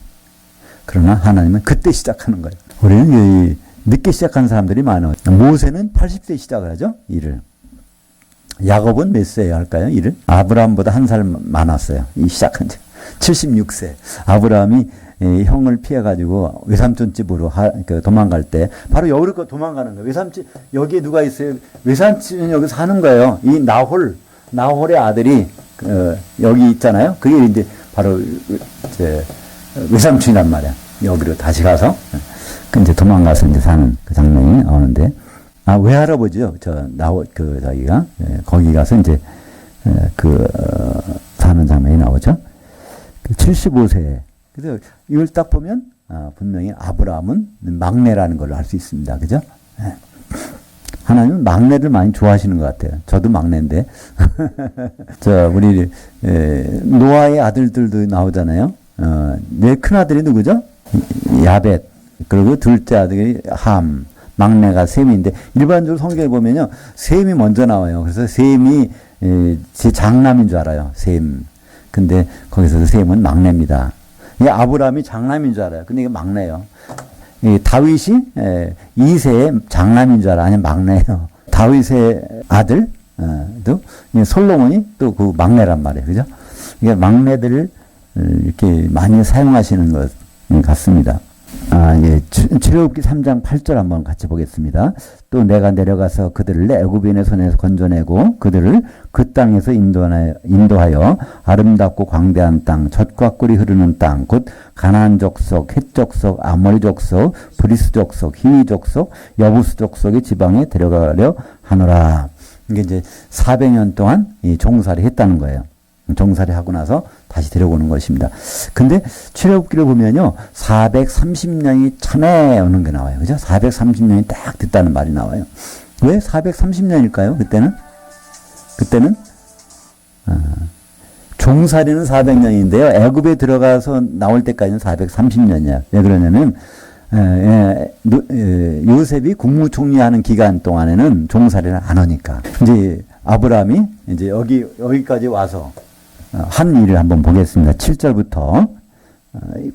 Speaker 1: 그러나 하나님은 그때 시작하는 거예요. 우리는 늦게 시작한 사람들이 많아요. 모세는 80세 시작을 하죠. 일을. 야곱은 몇 세에 할까요? 일을? 아브라함보다 한 살 많았어요. 이 시작한 지. 76세. 아브라함이 형을 피해가지고 외삼촌 집으로 도망갈 때 바로 여기로 도망가는 거예요. 외삼촌 여기에 누가 있어요? 외삼촌은 여기 사는 거예요. 이 나홀의 아들이 여기 있잖아요. 그게 이제 바로 외삼촌이란 말이야. 여기로 다시 가서 이제 도망가서 이제 사는 그 장면이 나오는데 외할아버지요. 자기가 거기 가서 이제 사는 장면이 나오죠. 75세. 그래서 이걸 딱 보면 분명히 아브라함은 막내라는 걸 알 수 있습니다. 그죠? 하나님은 막내를 많이 좋아하시는 것 같아요. 저도 막내인데. 우리 노아의 아들들도 나오잖아요. 내 큰아들이 누구죠? 야벳. 그리고 둘째 아들이 함. 막내가 셈인데, 일반적으로 성경에 보면요, 셈이 먼저 나와요. 그래서 셈이 제 장남인 줄 알아요. 셈. 근데 거기서도 셈은 막내입니다. 이 아브라함이 장남인 줄 알아요. 근데 이게 막내예요. 이 다윗이 2세의 장남인 줄 알아요. 아니, 막내예요. 다윗의 아들, 또 솔로몬이 또 그 막내란 말이에요. 그죠? 이게 막내들을 이렇게 많이 사용하시는 것 같습니다. 출애굽기 3장 8절 한번 같이 보겠습니다. 또 내가 내려가서 그들을 애굽인의 손에서 건져내고 그들을 그 땅에서 인도하여 아름답고 광대한 땅, 젖과 꿀이 흐르는 땅, 곧 가나안 족속, 헷 족속, 아모리 족속, 브리스 족속, 히위 족속, 여부스 족속의 지방에 데려가려 하노라. 이게 이제 400년 동안 이 종살이 했다는 거예요. 종살이 하고 나서 다시 데려오는 것입니다. 근데 출애굽기를 보면요, 430년이 참에 오는 게 나와요. 그죠? 430년이 딱 됐다는 말이 나와요. 왜 430년일까요? 그때는 종살이는 400년인데요. 애굽에 들어가서 나올 때까지는 430년이야. 왜 그러냐면 요셉이 국무총리하는 기간 동안에는 종살이를 안 하니까. 이제 아브라함이 이제 여기까지 와서 한 일을 한번 보겠습니다. 7절부터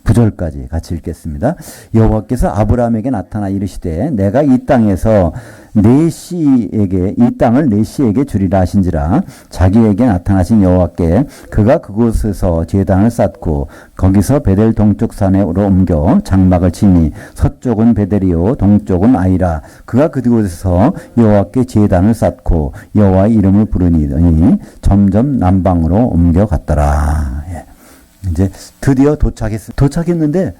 Speaker 1: 9절까지 같이 읽겠습니다. 여호와께서 아브라함에게 나타나 이르시되 내가 이 땅에서 이 땅을 내 씨에게 주리라 하신지라. 자기에게 나타나신 여호와께 그가 그곳에서 제단을 쌓고 거기서 베델 동쪽 산으로 옮겨 장막을 치니 서쪽은 베델이요 동쪽은 아이라. 그가 그곳에서 여호와께 제단을 쌓고 여호와의 이름을 부르니 점점 남방으로 옮겨갔더라. 이제 드디어 도착했는데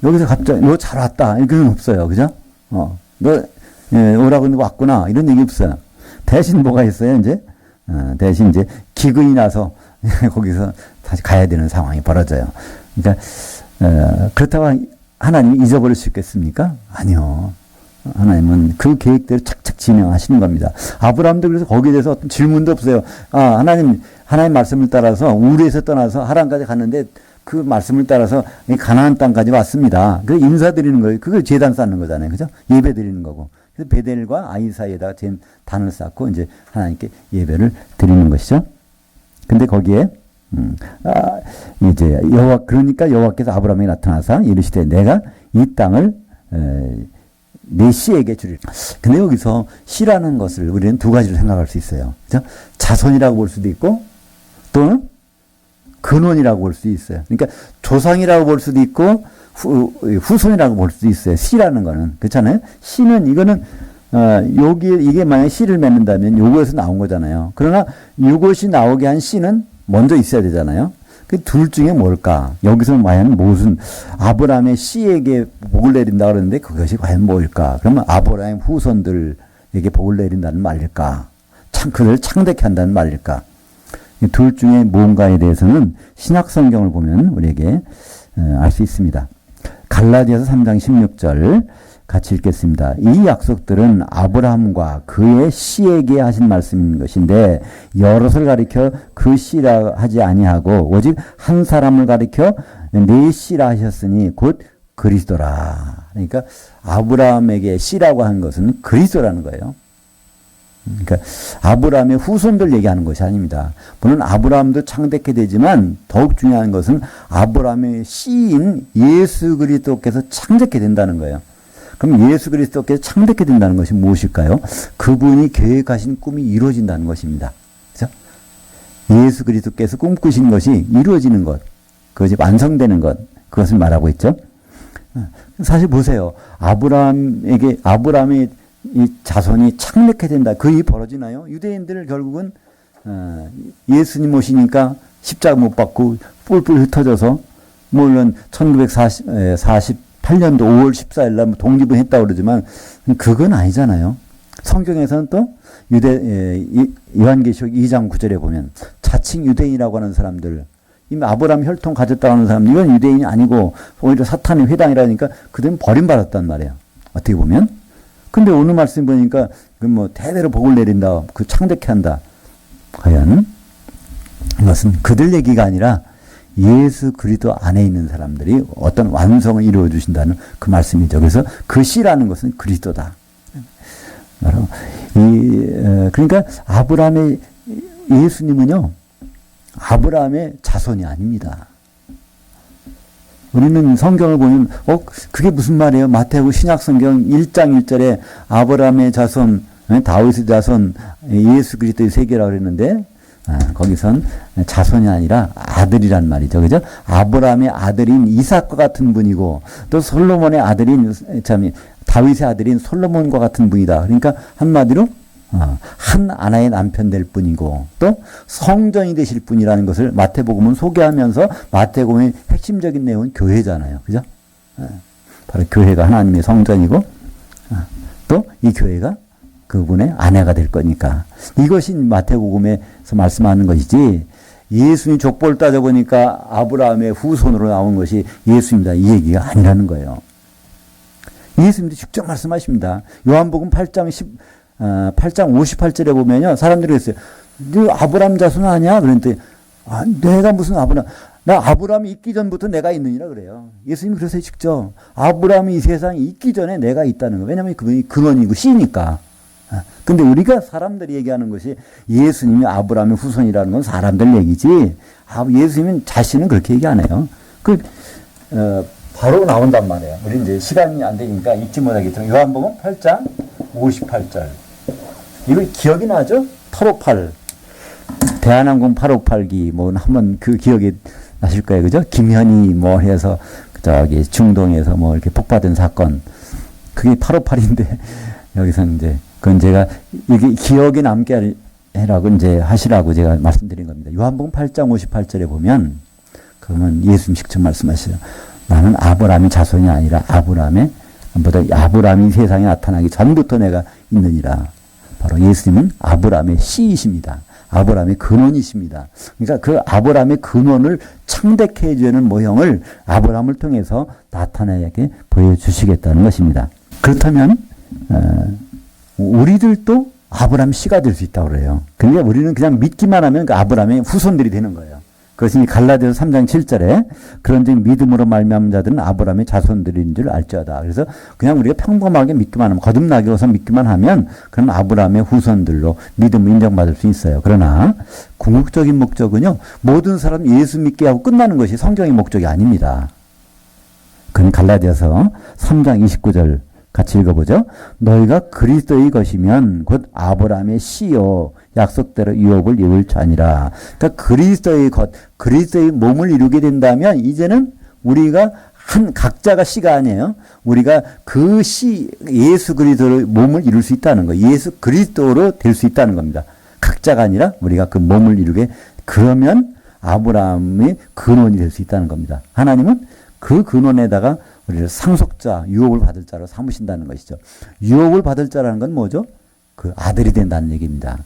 Speaker 1: 여기서 갑자기 너 잘 왔다 이건 없어요. 그죠? 너 오라고 했는데 왔구나 이런 얘기 없어요. 대신 뭐가 있어요? 이제 대신 이제 기근이 나서 거기서 다시 가야 되는 상황이 벌어져요. 그러니까 그렇다고 하나님이 잊어버릴 수 있겠습니까? 아니요. 하나님은 그 계획대로 착착 진행하시는 겁니다. 아브라함도 그래서 거기에 대해서 어떤 질문도 없어요. 하나님 말씀을 따라서 우르에서 떠나서 하란까지 갔는데 그 말씀을 따라서 가나안 땅까지 왔습니다. 그 인사드리는 거예요. 그걸 제단 쌓는 거잖아요. 그죠? 예배 드리는 거고. 그래서 베델과 아이 사이에다가 단을 쌓고 이제 하나님께 예배를 드리는 것이죠. 근데 거기에 이제 그러니까 여호와께서 아브라함에게 나타나서 이르시되 내가 이 땅을 내 씨에게 주리라. 근데 여기서 씨라는 것을 우리는 두 가지로 생각할 수 있어요. 그죠? 자손이라고 볼 수도 있고 또는 근원이라고 볼 수 있어요. 그러니까 조상이라고 볼 수도 있고 후손이라고 볼 수도 있어요. 씨라는 거는. 그렇잖아요? 씨는 이거는 이게 만약에 씨를 맺는다면 요거에서 나온 거잖아요. 그러나 이것이 나오게 한 씨는 먼저 있어야 되잖아요. 그 둘 중에 뭘까? 여기서 과연 무슨 아브라함의 씨에게 복을 내린다 그러는데 그것이 과연 뭘까? 그러면 아브라함 후손들에게 복을 내린다는 말일까? 그들을 창대케 한다는 말일까? 이 둘 중에 무언가에 대해서는 신약 성경을 보면 우리에게 알 수 있습니다. 갈라디아서 3장 16절 같이 읽겠습니다. 이 약속들은 아브라함과 그의 씨에게 하신 말씀인 것인데 여럿을 가리켜 그 씨라 하지 아니하고 오직 한 사람을 가리켜 네 씨라 하셨으니 곧 그리스도라. 그러니까 아브라함에게 씨라고 한 것은 그리스도라는 거예요. 그러니까 아브라함의 후손들 얘기하는 것이 아닙니다. 물론 아브라함도 창대케 되지만 더욱 중요한 것은 아브라함의 씨인 예수 그리스도께서 창대케 된다는 거예요. 그럼 예수 그리스도께서 창대케 된다는 것이 무엇일까요? 그분이 계획하신 꿈이 이루어진다는 것입니다. 그렇죠? 예수 그리스도께서 꿈꾸신 것이 이루어지는 것, 그것이 완성되는 것, 그것을 말하고 있죠. 사실 보세요. 아브라함의 이 자손이 창대케 된다. 그 일이 벌어지나요? 유대인들 결국은 예수님 오시니까 십자가 못 받고 뿔뿔 흩어져서 물론 1948년도 5월 14일 날 독립은 했다고 그러지만 그건 아니잖아요. 성경에서는 또 요한계시록 2장 9절에 보면 자칭 유대인이라고 하는 사람들, 이미 아브라함 혈통 가졌다고 하는 사람들, 이건 유대인이 아니고 오히려 사탄의 회당이라니까 그들은 버림받았단 말이에요. 어떻게 보면. 근데 오늘 말씀 보니까 그 대대로 복을 내린다, 그 창대케 한다. 과연 이것은 그들 얘기가 아니라 예수 그리스도 안에 있는 사람들이 어떤 완성을 이루어 주신다는 그 말씀이죠. 그래서 그 씨라는 것은 그리스도다. 바로 그러니까 아브라함의 예수님은요, 아브라함의 자손이 아닙니다. 우리는 성경을 보면 그게 무슨 말이에요? 마태복음 신약성경 1장 1절에 아브라함의 자손, 다윗의 자손, 예수 그리스도의 세계라고 그랬는데 거기선 자손이 아니라 아들이란 말이죠. 그죠? 아브라함의 아들인 이삭과 같은 분이고 또 솔로몬의 아들인 다윗의 아들인 솔로몬과 같은 분이다. 그러니까 한마디로 한 아내의 남편 될 뿐이고 또 성전이 되실 분이라는 것을 마태복음은 소개하면서 마태복음의 핵심적인 내용은 교회잖아요. 그죠? 바로 교회가 하나님의 성전이고 또 이 교회가 그분의 아내가 될 거니까 이것이 마태복음에서 말씀하는 것이지 예수님 족보를 따져보니까 아브라함의 후손으로 나온 것이 예수입니다. 이 얘기가 아니라는 거예요. 예수님도 직접 말씀하십니다. 요한복음 8장 58절에 보면요. 사람들이 그랬어요. 너 아브라함 자손 아니야? 그랬더니 내가 무슨 아브라함. 나 아브라함이 있기 전부터 내가 있느니라 그래요. 예수님이 그러세요. 직접. 아브라함이 이 세상에 있기 전에 내가 있다는 거예요. 왜냐하면 그분이 근원이고 씨니까. 근데 우리가 사람들이 얘기하는 것이 예수님이 아브라함의 후손이라는 건 사람들 얘기지 예수님은 자신은 그렇게 얘기 안 해요. 바로 나온단 말이에요. 우리 이제 시간이 안 되니까 읽지 못하겠지만 요한복음 8장 58절. 이거 기억이 나죠? 858. 대한항공 858기 뭐 한번 그 기억이 나실 거예요. 그죠? 김현희 뭐 해서 저기 중동에서 뭐 이렇게 폭파된 사건. 그게 858인데 여기서 이제 그건 제가 이게 기억에 남게 해라고 이제 하시라고 제가 말씀드린 겁니다. 요한복음 8장 58절에 보면 그러면 예수님 직접 말씀하시죠. 나는 아브라함의 자손이 아니라 아브라함이 세상에 나타나기 전부터 내가 있느니라. 바로 예수님은 아브라함의 씨이십니다. 아브라함의 근원이십니다. 그러니까 그 아브라함의 근원을 창대케 해주는 모형을 아브라함을 통해서 나타나게 보여주시겠다는 것입니다. 그렇다면 우리들도 아브라함 씨가 될 수 있다고 그래요. 그러니까 우리는 그냥 믿기만 하면 그 아브라함의 후손들이 되는 거예요. 그것이 갈라디아서 3장 7절에 그런즉 믿음으로 말미암은 자들은 아브라함의 자손들인 줄 알지어다. 그래서 그냥 우리가 평범하게 믿기만 하면 거듭나게 해서 믿기만 하면 그럼 아브라함의 후손들로 믿음을 인정받을 수 있어요. 그러나 궁극적인 목적은요. 모든 사람 예수 믿게 하고 끝나는 것이 성경의 목적이 아닙니다. 그건 갈라디아서 3장 29절 같이 읽어보죠. 너희가 그리스도의 것이면 곧 아브라함의 씨요 약속대로 유업을 입을 자니라. 그러니까 그리스도의 것, 그리스도의 몸을 이루게 된다면 이제는 우리가 한 각자가 씨가 아니에요. 우리가 그 씨 예수 그리스도의 몸을 이룰 수 있다는 거예요. 예수 그리스도로 될 수 있다는 겁니다. 각자가 아니라 우리가 그 몸을 이루게 그러면 아브라함의 근원이 될 수 있다는 겁니다. 하나님은 그 근원에다가 우리를 상속자, 유업을 받을 자로 삼으신다는 것이죠. 유업을 받을 자라는 건 뭐죠? 그 아들이 된다는 얘기입니다.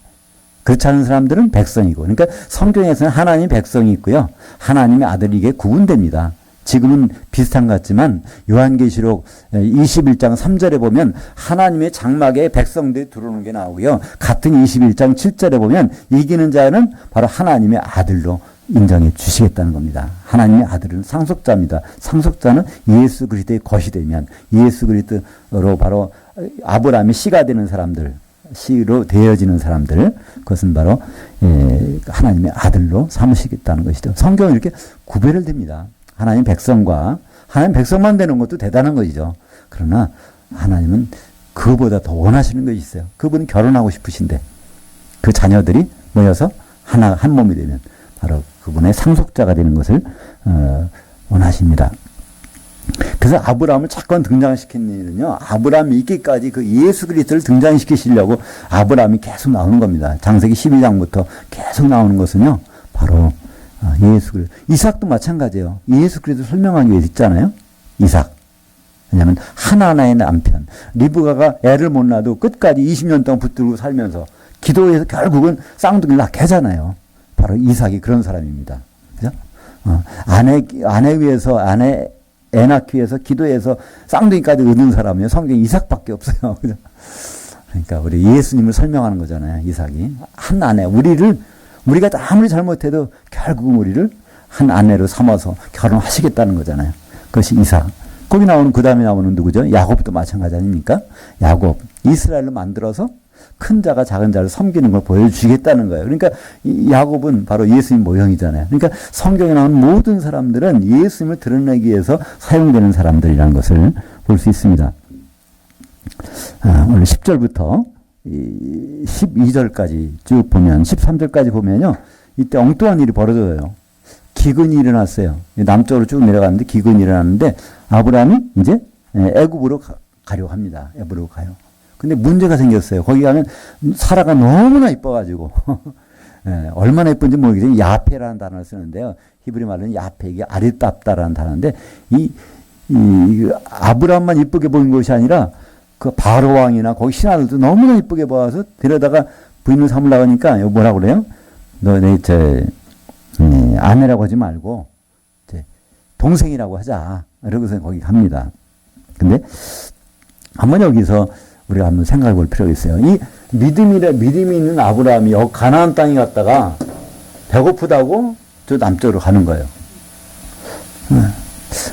Speaker 1: 그렇지 않은 사람들은 백성이고. 그러니까 성경에서는 하나님 백성이 있고요. 하나님의 아들이 이게 구분됩니다. 지금은 비슷한 것 같지만 요한계시록 21장 3절에 보면 하나님의 장막에 백성들이 들어오는 게 나오고요. 같은 21장 7절에 보면 이기는 자는 바로 하나님의 아들로 인정해 주시겠다는 겁니다. 하나님의 아들은 상속자입니다. 상속자는 예수 그리스도의 것이 되면 예수 그리스도로 바로 아브라함의 씨가 되는 사람들, 씨로 되어지는 사람들, 그것은 바로 하나님의 아들로 삼으시겠다는 것이죠. 성경은 이렇게 구별을 됩니다. 하나님 백성과 하나님 백성만 되는 것도 대단한 것이죠. 그러나 하나님은 그보다 더 원하시는 것이 있어요. 그분은 결혼하고 싶으신데 그 자녀들이 모여서 한 몸이 되면 바로 그분의 상속자가 되는 것을 원하십니다. 그래서 아브라함을 자꾸 등장시킨 이유는요. 아브라함이 있기까지 그 예수 그리스도를 등장시키시려고 아브라함이 계속 나오는 겁니다. 창세기 12장부터 계속 나오는 것은요. 바로 예수 그리스도. 이삭도 마찬가지예요. 예수 그리스도를 설명하기 위해서 있잖아요. 이삭. 왜냐하면 하나의 남편. 리브가가 애를 못 낳아도 끝까지 20년 동안 붙들고 살면서 기도해서 결국은 쌍둥이를 낳게 하잖아요. 바로 이삭이 그런 사람입니다. 그죠? 아내 위해서, 애 낳기 위해서 기도해서 쌍둥이까지 얻은 사람이요. 성경에 이삭밖에 없어요. 그죠? 그러니까 우리 예수님을 설명하는 거잖아요. 이삭이. 한 아내. 우리가 아무리 잘못해도 결국은 우리를 한 아내로 삼아서 결혼하시겠다는 거잖아요. 그것이 이삭. 거기 나오는, 그 다음에 나오는 누구죠? 야곱도 마찬가지 아닙니까? 야곱. 이스라엘로 만들어서 큰 자가 작은 자를 섬기는 걸 보여주시겠다는 거예요. 그러니까 이 야곱은 바로 예수님 모형이잖아요. 그러니까 성경에 나오는 모든 사람들은 예수님을 드러내기 위해서 사용되는 사람들이라는 것을 볼 수 있습니다. 오늘 10절부터 12절까지 쭉 보면, 13절까지 보면요. 이때 엉뚱한 일이 벌어져요. 기근이 일어났어요. 남쪽으로 쭉 내려가는데 기근이 일어났는데 아브라함이 이제 애굽으로 가려고 합니다. 애굽으로 가요. 근데 문제가 생겼어요. 거기 가면 사라가 너무나 이뻐가지고 얼마나 이쁜지 모르겠어요. 야페라는 단어를 쓰는데요. 히브리 말로는 야페, 이게 아리따다라는 단어인데 이 아브라함만 이쁘게 보인 것이 아니라 그 바로 왕이나 거기 신하들도 너무나 이쁘게 보아서 데려다가 부인을 삼으려고 하니까 뭐라고 그래요? 너 내 아내라고 하지 말고 동생이라고 하자. 이러고서 거기 갑니다. 근데 한번 여기서 우리가 한번 생각해 볼 필요가 있어요. 이 믿음이 있는 아브라함이 가나안 땅에 갔다가 배고프다고 저 남쪽으로 가는 거예요.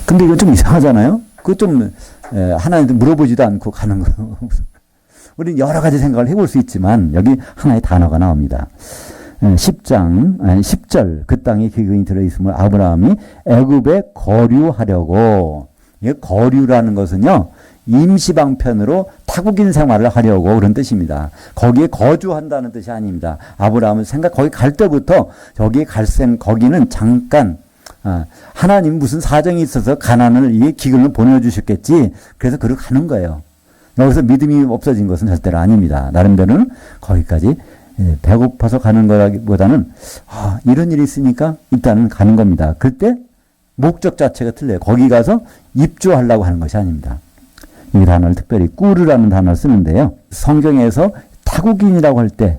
Speaker 1: 근데 이거 좀 이상하잖아요? 그거 좀 하나님한테 물어보지도 않고 가는 거예요. 우리는 여러 가지 생각을 해볼 수 있지만 여기 하나의 단어가 나옵니다. 10절 그 땅에 기근이 들어있음을 아브라함이 애굽에 거류하려고. 이게 거류라는 것은요. 임시방편으로 타국인 생활을 하려고 그런 뜻입니다. 거기에 거주한다는 뜻이 아닙니다. 아브라함은 거기 갈 때부터 여기에 거기는 잠깐 하나님 무슨 사정이 있어서 가나안을 이 기근을 보내주셨겠지. 그래서 그를 가는 거예요. 여기서 믿음이 없어진 것은 절대로 아닙니다. 나름대로는 거기까지 배고파서 가는 거라기보다는 이런 일이 있으니까 일단은 가는 겁니다. 그때 목적 자체가 틀려요. 거기 가서 입주하려고 하는 것이 아닙니다. 이 단어를 특별히 꾸르라는 단어를 쓰는데요. 성경에서 타국인이라고 할 때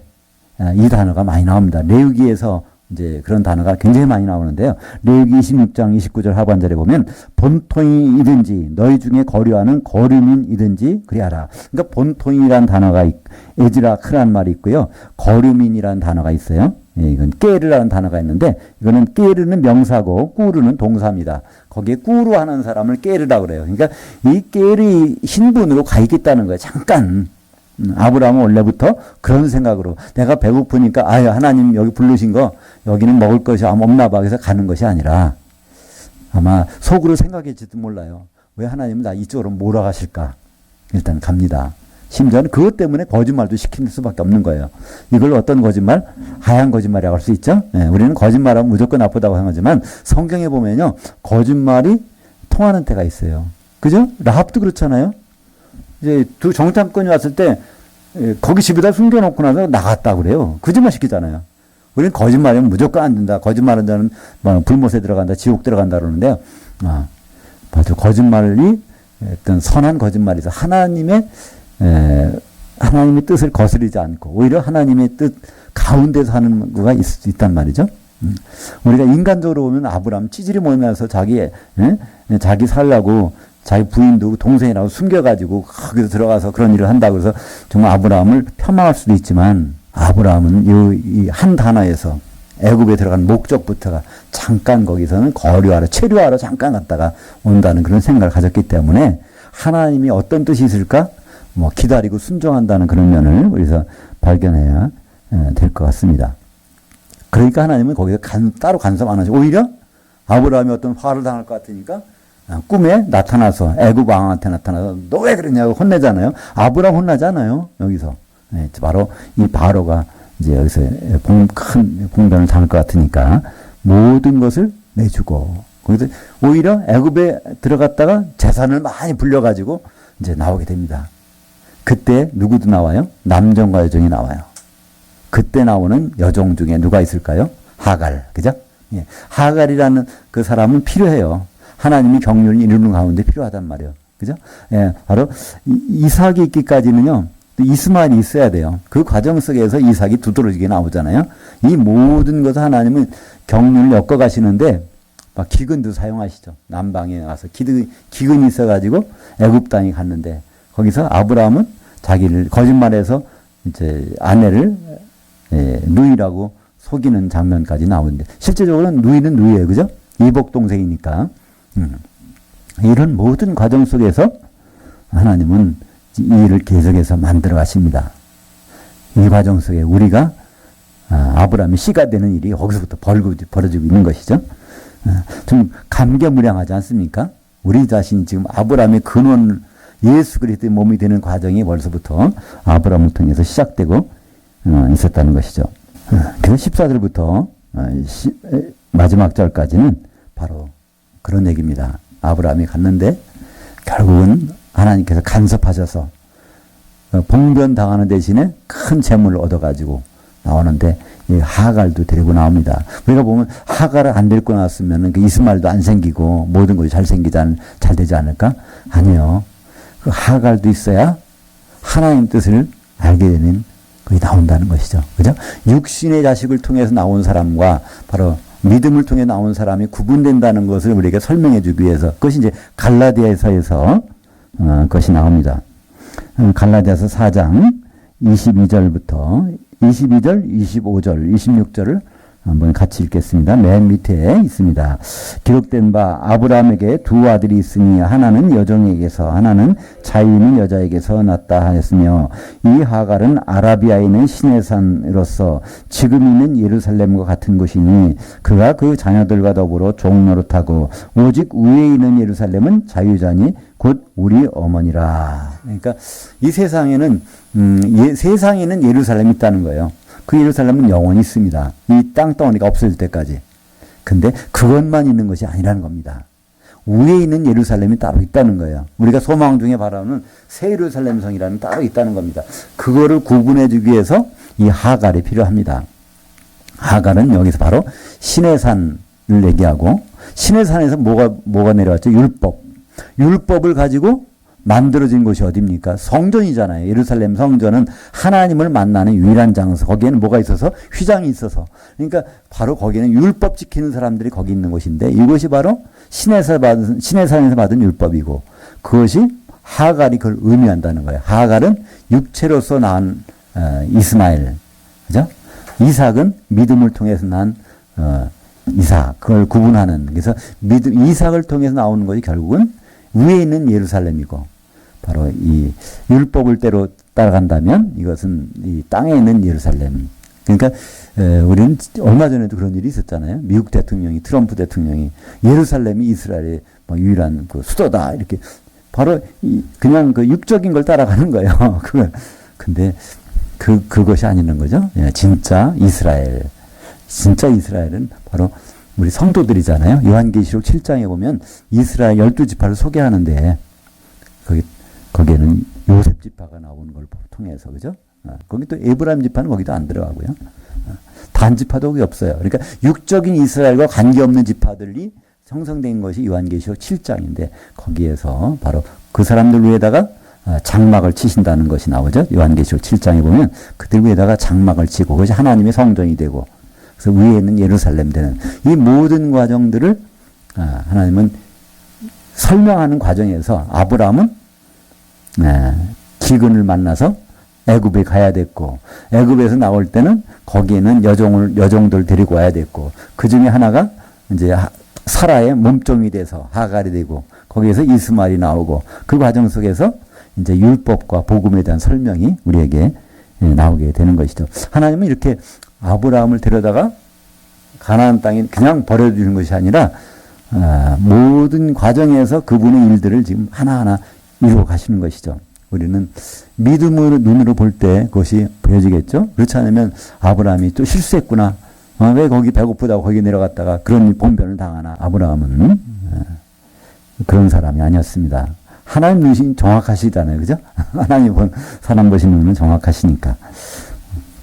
Speaker 1: 이 단어가 많이 나옵니다. 레위기에서 이제 그런 단어가 굉장히 많이 나오는데요. 레위기 26장 29절 하반절에 보면 본토인이든지 너희 중에 거류하는 거류민이든지 그리하라. 그러니까 본토인이라는 단어가 에즈라 크라는 말이 있고요. 거류민이라는 단어가 있어요. 이건 깨르라는 단어가 있는데 이거는 깨르는 명사고 꾸르는 동사입니다. 거기에 꾸르하는 사람을 깨르라고 그래요. 그러니까 이 깨르 신분으로 가 있겠다는 거예요. 잠깐. 아브라함은 원래부터 그런 생각으로 내가 배고프니까 하나님 여기 부르신 거 여기는 먹을 것이 없나 봐. 그래서 가는 것이 아니라 아마 속으로 생각했지도 몰라요. 왜 하나님은 나 이쪽으로 몰아가실까? 일단 갑니다. 심지어는 그것 때문에 거짓말도 시킬 수밖에 없는 거예요. 이걸 어떤 거짓말? 하얀 거짓말이라고 할 수 있죠. 우리는 거짓말하면 무조건 나쁘다고 생각하지만 성경에 보면요. 거짓말이 통하는 때가 있어요. 그죠? 라합도 그렇잖아요. 이제 두 정탐꾼이 왔을 때 거기 집에다 숨겨놓고 나서 나갔다 그래요. 거짓말 시키잖아요. 우리는 거짓말이면 무조건 안 된다. 거짓말은 저는 불못에 들어간다, 지옥 들어간다 그러는데요. 맞아. 거짓말이 어떤 선한 거짓말이죠. 하나님의 뜻을 거스르지 않고 오히려 하나님의 뜻 가운데서 하는 거가 있단 말이죠. 우리가 인간적으로 보면 아브라함 찌질이 모여서 자기 살라고 자기 부인도 동생이라고 숨겨가지고 거기서 들어가서 그런 일을 한다고 해서 정말 아브라함을 폄하할 수도 있지만 아브라함은 이 한 단어에서 애굽에 들어간 목적부터가 잠깐 거기서는 거류하러 체류하러 잠깐 갔다가 온다는 그런 생각을 가졌기 때문에 하나님이 어떤 뜻이 있을까? 기다리고 순종한다는 그런 면을 우리서 발견해야 될 것 같습니다. 그러니까 하나님은 거기서 따로 간섭 안 하시고 오히려 아브라함이 어떤 화를 당할 것 같으니까 꿈에 나타나서 애굽 왕한테 나타나서 너 왜 그러냐고 혼내잖아요. 아브라함 혼나잖아요. 여기서 바로 이 바로가 이제 여기서 큰 공변을 당할 것 같으니까 모든 것을 내주고 거기서 오히려 애굽에 들어갔다가 재산을 많이 불려가지고 이제 나오게 됩니다. 그때 누구도 나와요? 남종과 여종이 나와요. 그때 나오는 여종 중에 누가 있을까요? 하갈, 그죠? 하갈이라는 그 사람은 필요해요. 하나님이 경륜을 이루는 가운데 필요하단 말이에요. 그죠? 바로 이삭이 있기까지는요, 또 이스마엘이 있어야 돼요. 그 과정 속에서 이삭이 두드러지게 나오잖아요. 이 모든 것을 하나님은 경륜을 엮어 가시는데, 막 기근도 사용하시죠. 남방에 가서 기근이 있어가지고 애굽 땅에 갔는데, 거기서 아브라함은 자기를 거짓말해서 이제 아내를 누이라고 속이는 장면까지 나오는데 실제적으로는 누이는 누이예요. 그죠? 이복 동생이니까. 이런 모든 과정 속에서 하나님은 이 일을 계속해서 만들어 가십니다. 이 과정 속에 우리가 아브라함의 씨가 되는 일이 거기서부터 벌어지고 있는 것이죠. 좀 감개무량하지 않습니까? 우리 자신이 지금 아브라함의 근원 예수 그리스도의 몸이 되는 과정이 벌써부터 아브라함을 통해서 시작되고 있었다는 것이죠. 그래서 14절부터 마지막 절까지는 바로 그런 얘기입니다. 아브라함이 갔는데 결국은 하나님께서 간섭하셔서 봉변당하는 대신에 큰 재물을 얻어가지고 나오는데 이 하갈도 데리고 나옵니다. 우리가 보면 하갈을 안 데리고 나왔으면 그 이스마엘도 안 생기고 모든 것이 잘 되지 않을까? 아니요. 그 하갈도 있어야 하나님 뜻을 알게 되는 그게 나온다는 것이죠. 그죠? 육신의 자식을 통해서 나온 사람과 바로 믿음을 통해 나온 사람이 구분된다는 것을 우리에게 설명해 주기 위해서 그것이 이제 갈라디아서에서 그것이 나옵니다. 갈라디아서 4장 22절부터 22절, 25절, 26절을 한번 같이 읽겠습니다. 맨 밑에 있습니다. 기록된 바 아브라함에게 두 아들이 있으니 하나는 여종에게서 하나는 자유있는 여자에게서 났다 하였으며 이 하갈은 아라비아에 있는 시내산으로서 지금 있는 예루살렘과 같은 곳이니 그가 그 자녀들과 더불어 종노릇하고 오직 위에 있는 예루살렘은 자유자니 곧 우리 어머니라. 그러니까 이 세상에는 세상에는 예루살렘이 있다는 거예요. 그 예루살렘은 영원히 있습니다. 이 땅덩어리가 없어질 때까지. 근데 그것만 있는 것이 아니라는 겁니다. 위에 있는 예루살렘이 따로 있다는 거예요. 우리가 소망 중에 바라는 새 예루살렘 성이라는 따로 있다는 겁니다. 그거를 구분해 주기 위해서 이 하갈이 필요합니다. 하갈은 여기서 바로 시내산을 얘기하고 시내산에서 뭐가 내려왔죠? 율법을 가지고 만들어진 곳이 어디입니까? 성전이잖아요. 예루살렘 성전은 하나님을 만나는 유일한 장소. 거기에는 뭐가 있어서? 휘장이 있어서. 그러니까 바로 거기에는 율법 지키는 사람들이 거기 있는 곳인데 이것이 바로 시내산에서 받은 율법이고 그것이 하갈이 그걸 의미한다는 거예요. 하갈은 육체로서 낳은 이스마엘. 그죠? 이삭은 믿음을 통해서 난 이삭. 그걸 구분하는. 그래서 이삭을 통해서 나오는 것이 결국은 위에 있는 예루살렘이고 바로 이 율법을 때로 따라간다면 이것은 이 땅에 있는 예루살렘. 그러니까 우리는 얼마 전에도 그런 일이 있었잖아요. 미국 대통령이 트럼프 대통령이 예루살렘이 이스라엘의 유일한 그 수도다 이렇게 바로 그냥 그 육적인 걸 따라가는 거예요. 근데 그것이 아니는 거죠. 진짜 이스라엘은 바로 우리 성도들이잖아요. 요한계시록 7장에 보면 이스라엘 12지파를 소개하는데 거기에는 요셉 지파가 나오는 걸 통해서 그죠? 거기 또 에브라임 지파는 거기도 안 들어가고요. 단 지파도 거기 없어요. 그러니까 육적인 이스라엘과 관계없는 지파들이 형성된 것이 요한계시록 7장인데 거기에서 바로 그 사람들 위에다가 장막을 치신다는 것이 나오죠. 요한계시록 7장에 보면 그들 위에다가 장막을 치고 그것이 하나님의 성전이 되고 그래서 위에 있는 예루살렘 되는 이 모든 과정들을 하나님은 설명하는 과정에서 아브라함은 기근을 만나서 애굽에 가야 됐고 애굽에서 나올 때는 거기에는 여종들 데리고 와야 됐고 그 중에 하나가 이제 사라의 몸종이 돼서 하갈이 되고 거기에서 이스마엘이 나오고 그 과정 속에서 이제 율법과 복음에 대한 설명이 우리에게 나오게 되는 것이죠. 하나님은 이렇게 아브라함을 데려다가 가나안 땅에 그냥 버려주는 것이 아니라 모든 과정에서 그분의 일들을 지금 하나하나 이루어 가시는 것이죠. 우리는 믿음으로 눈으로 볼 때 그것이 보여지겠죠. 그렇지 않으면 아브라함이 또 실수했구나. 왜 거기 배고프다고 거기 내려갔다가 그런 본변을 당하나. 아브라함은 그런 사람이 아니었습니다. 하나님 눈이 정확하시잖아요. 그죠? 하나님 사람 보시는 눈은 정확하시니까.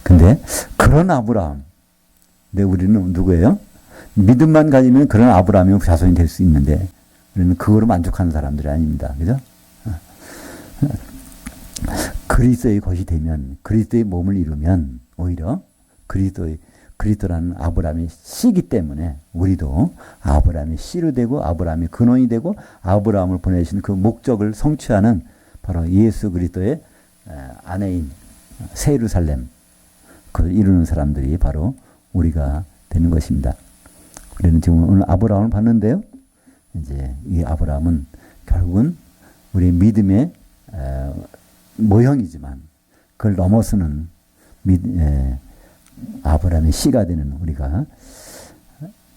Speaker 1: 근데 그런 아브라함. 근데 우리는 누구예요? 믿음만 가지면 그런 아브라함이 자손이 될 수 있는데 우리는 그거로 만족하는 사람들이 아닙니다. 그죠? 그리스도의 것이 되면 그리스도의 몸을 이루면 오히려 그리스도라는 아브라함의 씨이기 때문에 우리도 아브라함의 씨로 되고 아브라함의 근원이 되고 아브라함을 보내신 그 목적을 성취하는 바로 예수 그리스도의 아내인 새 예루살렘 그걸 이루는 사람들이 바로 우리가 되는 것입니다. 우리는 지금 오늘 아브라함을 봤는데요. 이제 이 아브라함은 결국은 우리 믿음의 모형이지만 그걸 넘어서는 아브라함의 씨가 되는 우리가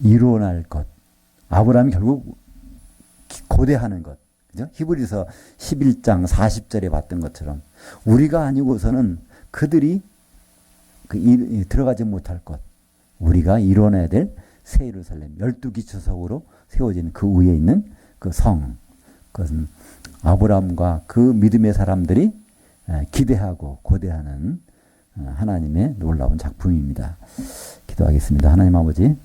Speaker 1: 이루어날 것. 아브라함이 결국 고대하는 것. 그죠? 히브리서 11장 40절에 봤던 것처럼 우리가 아니고서는 그들이 들어가지 못할 것. 우리가 이뤄내야 될 새 예루살렘 12기초석으로 세워진 그 위에 있는 그 성. 그것은 아브라함과 그 믿음의 사람들이 기대하고 고대하는 하나님의 놀라운 작품입니다. 기도하겠습니다. 하나님 아버지,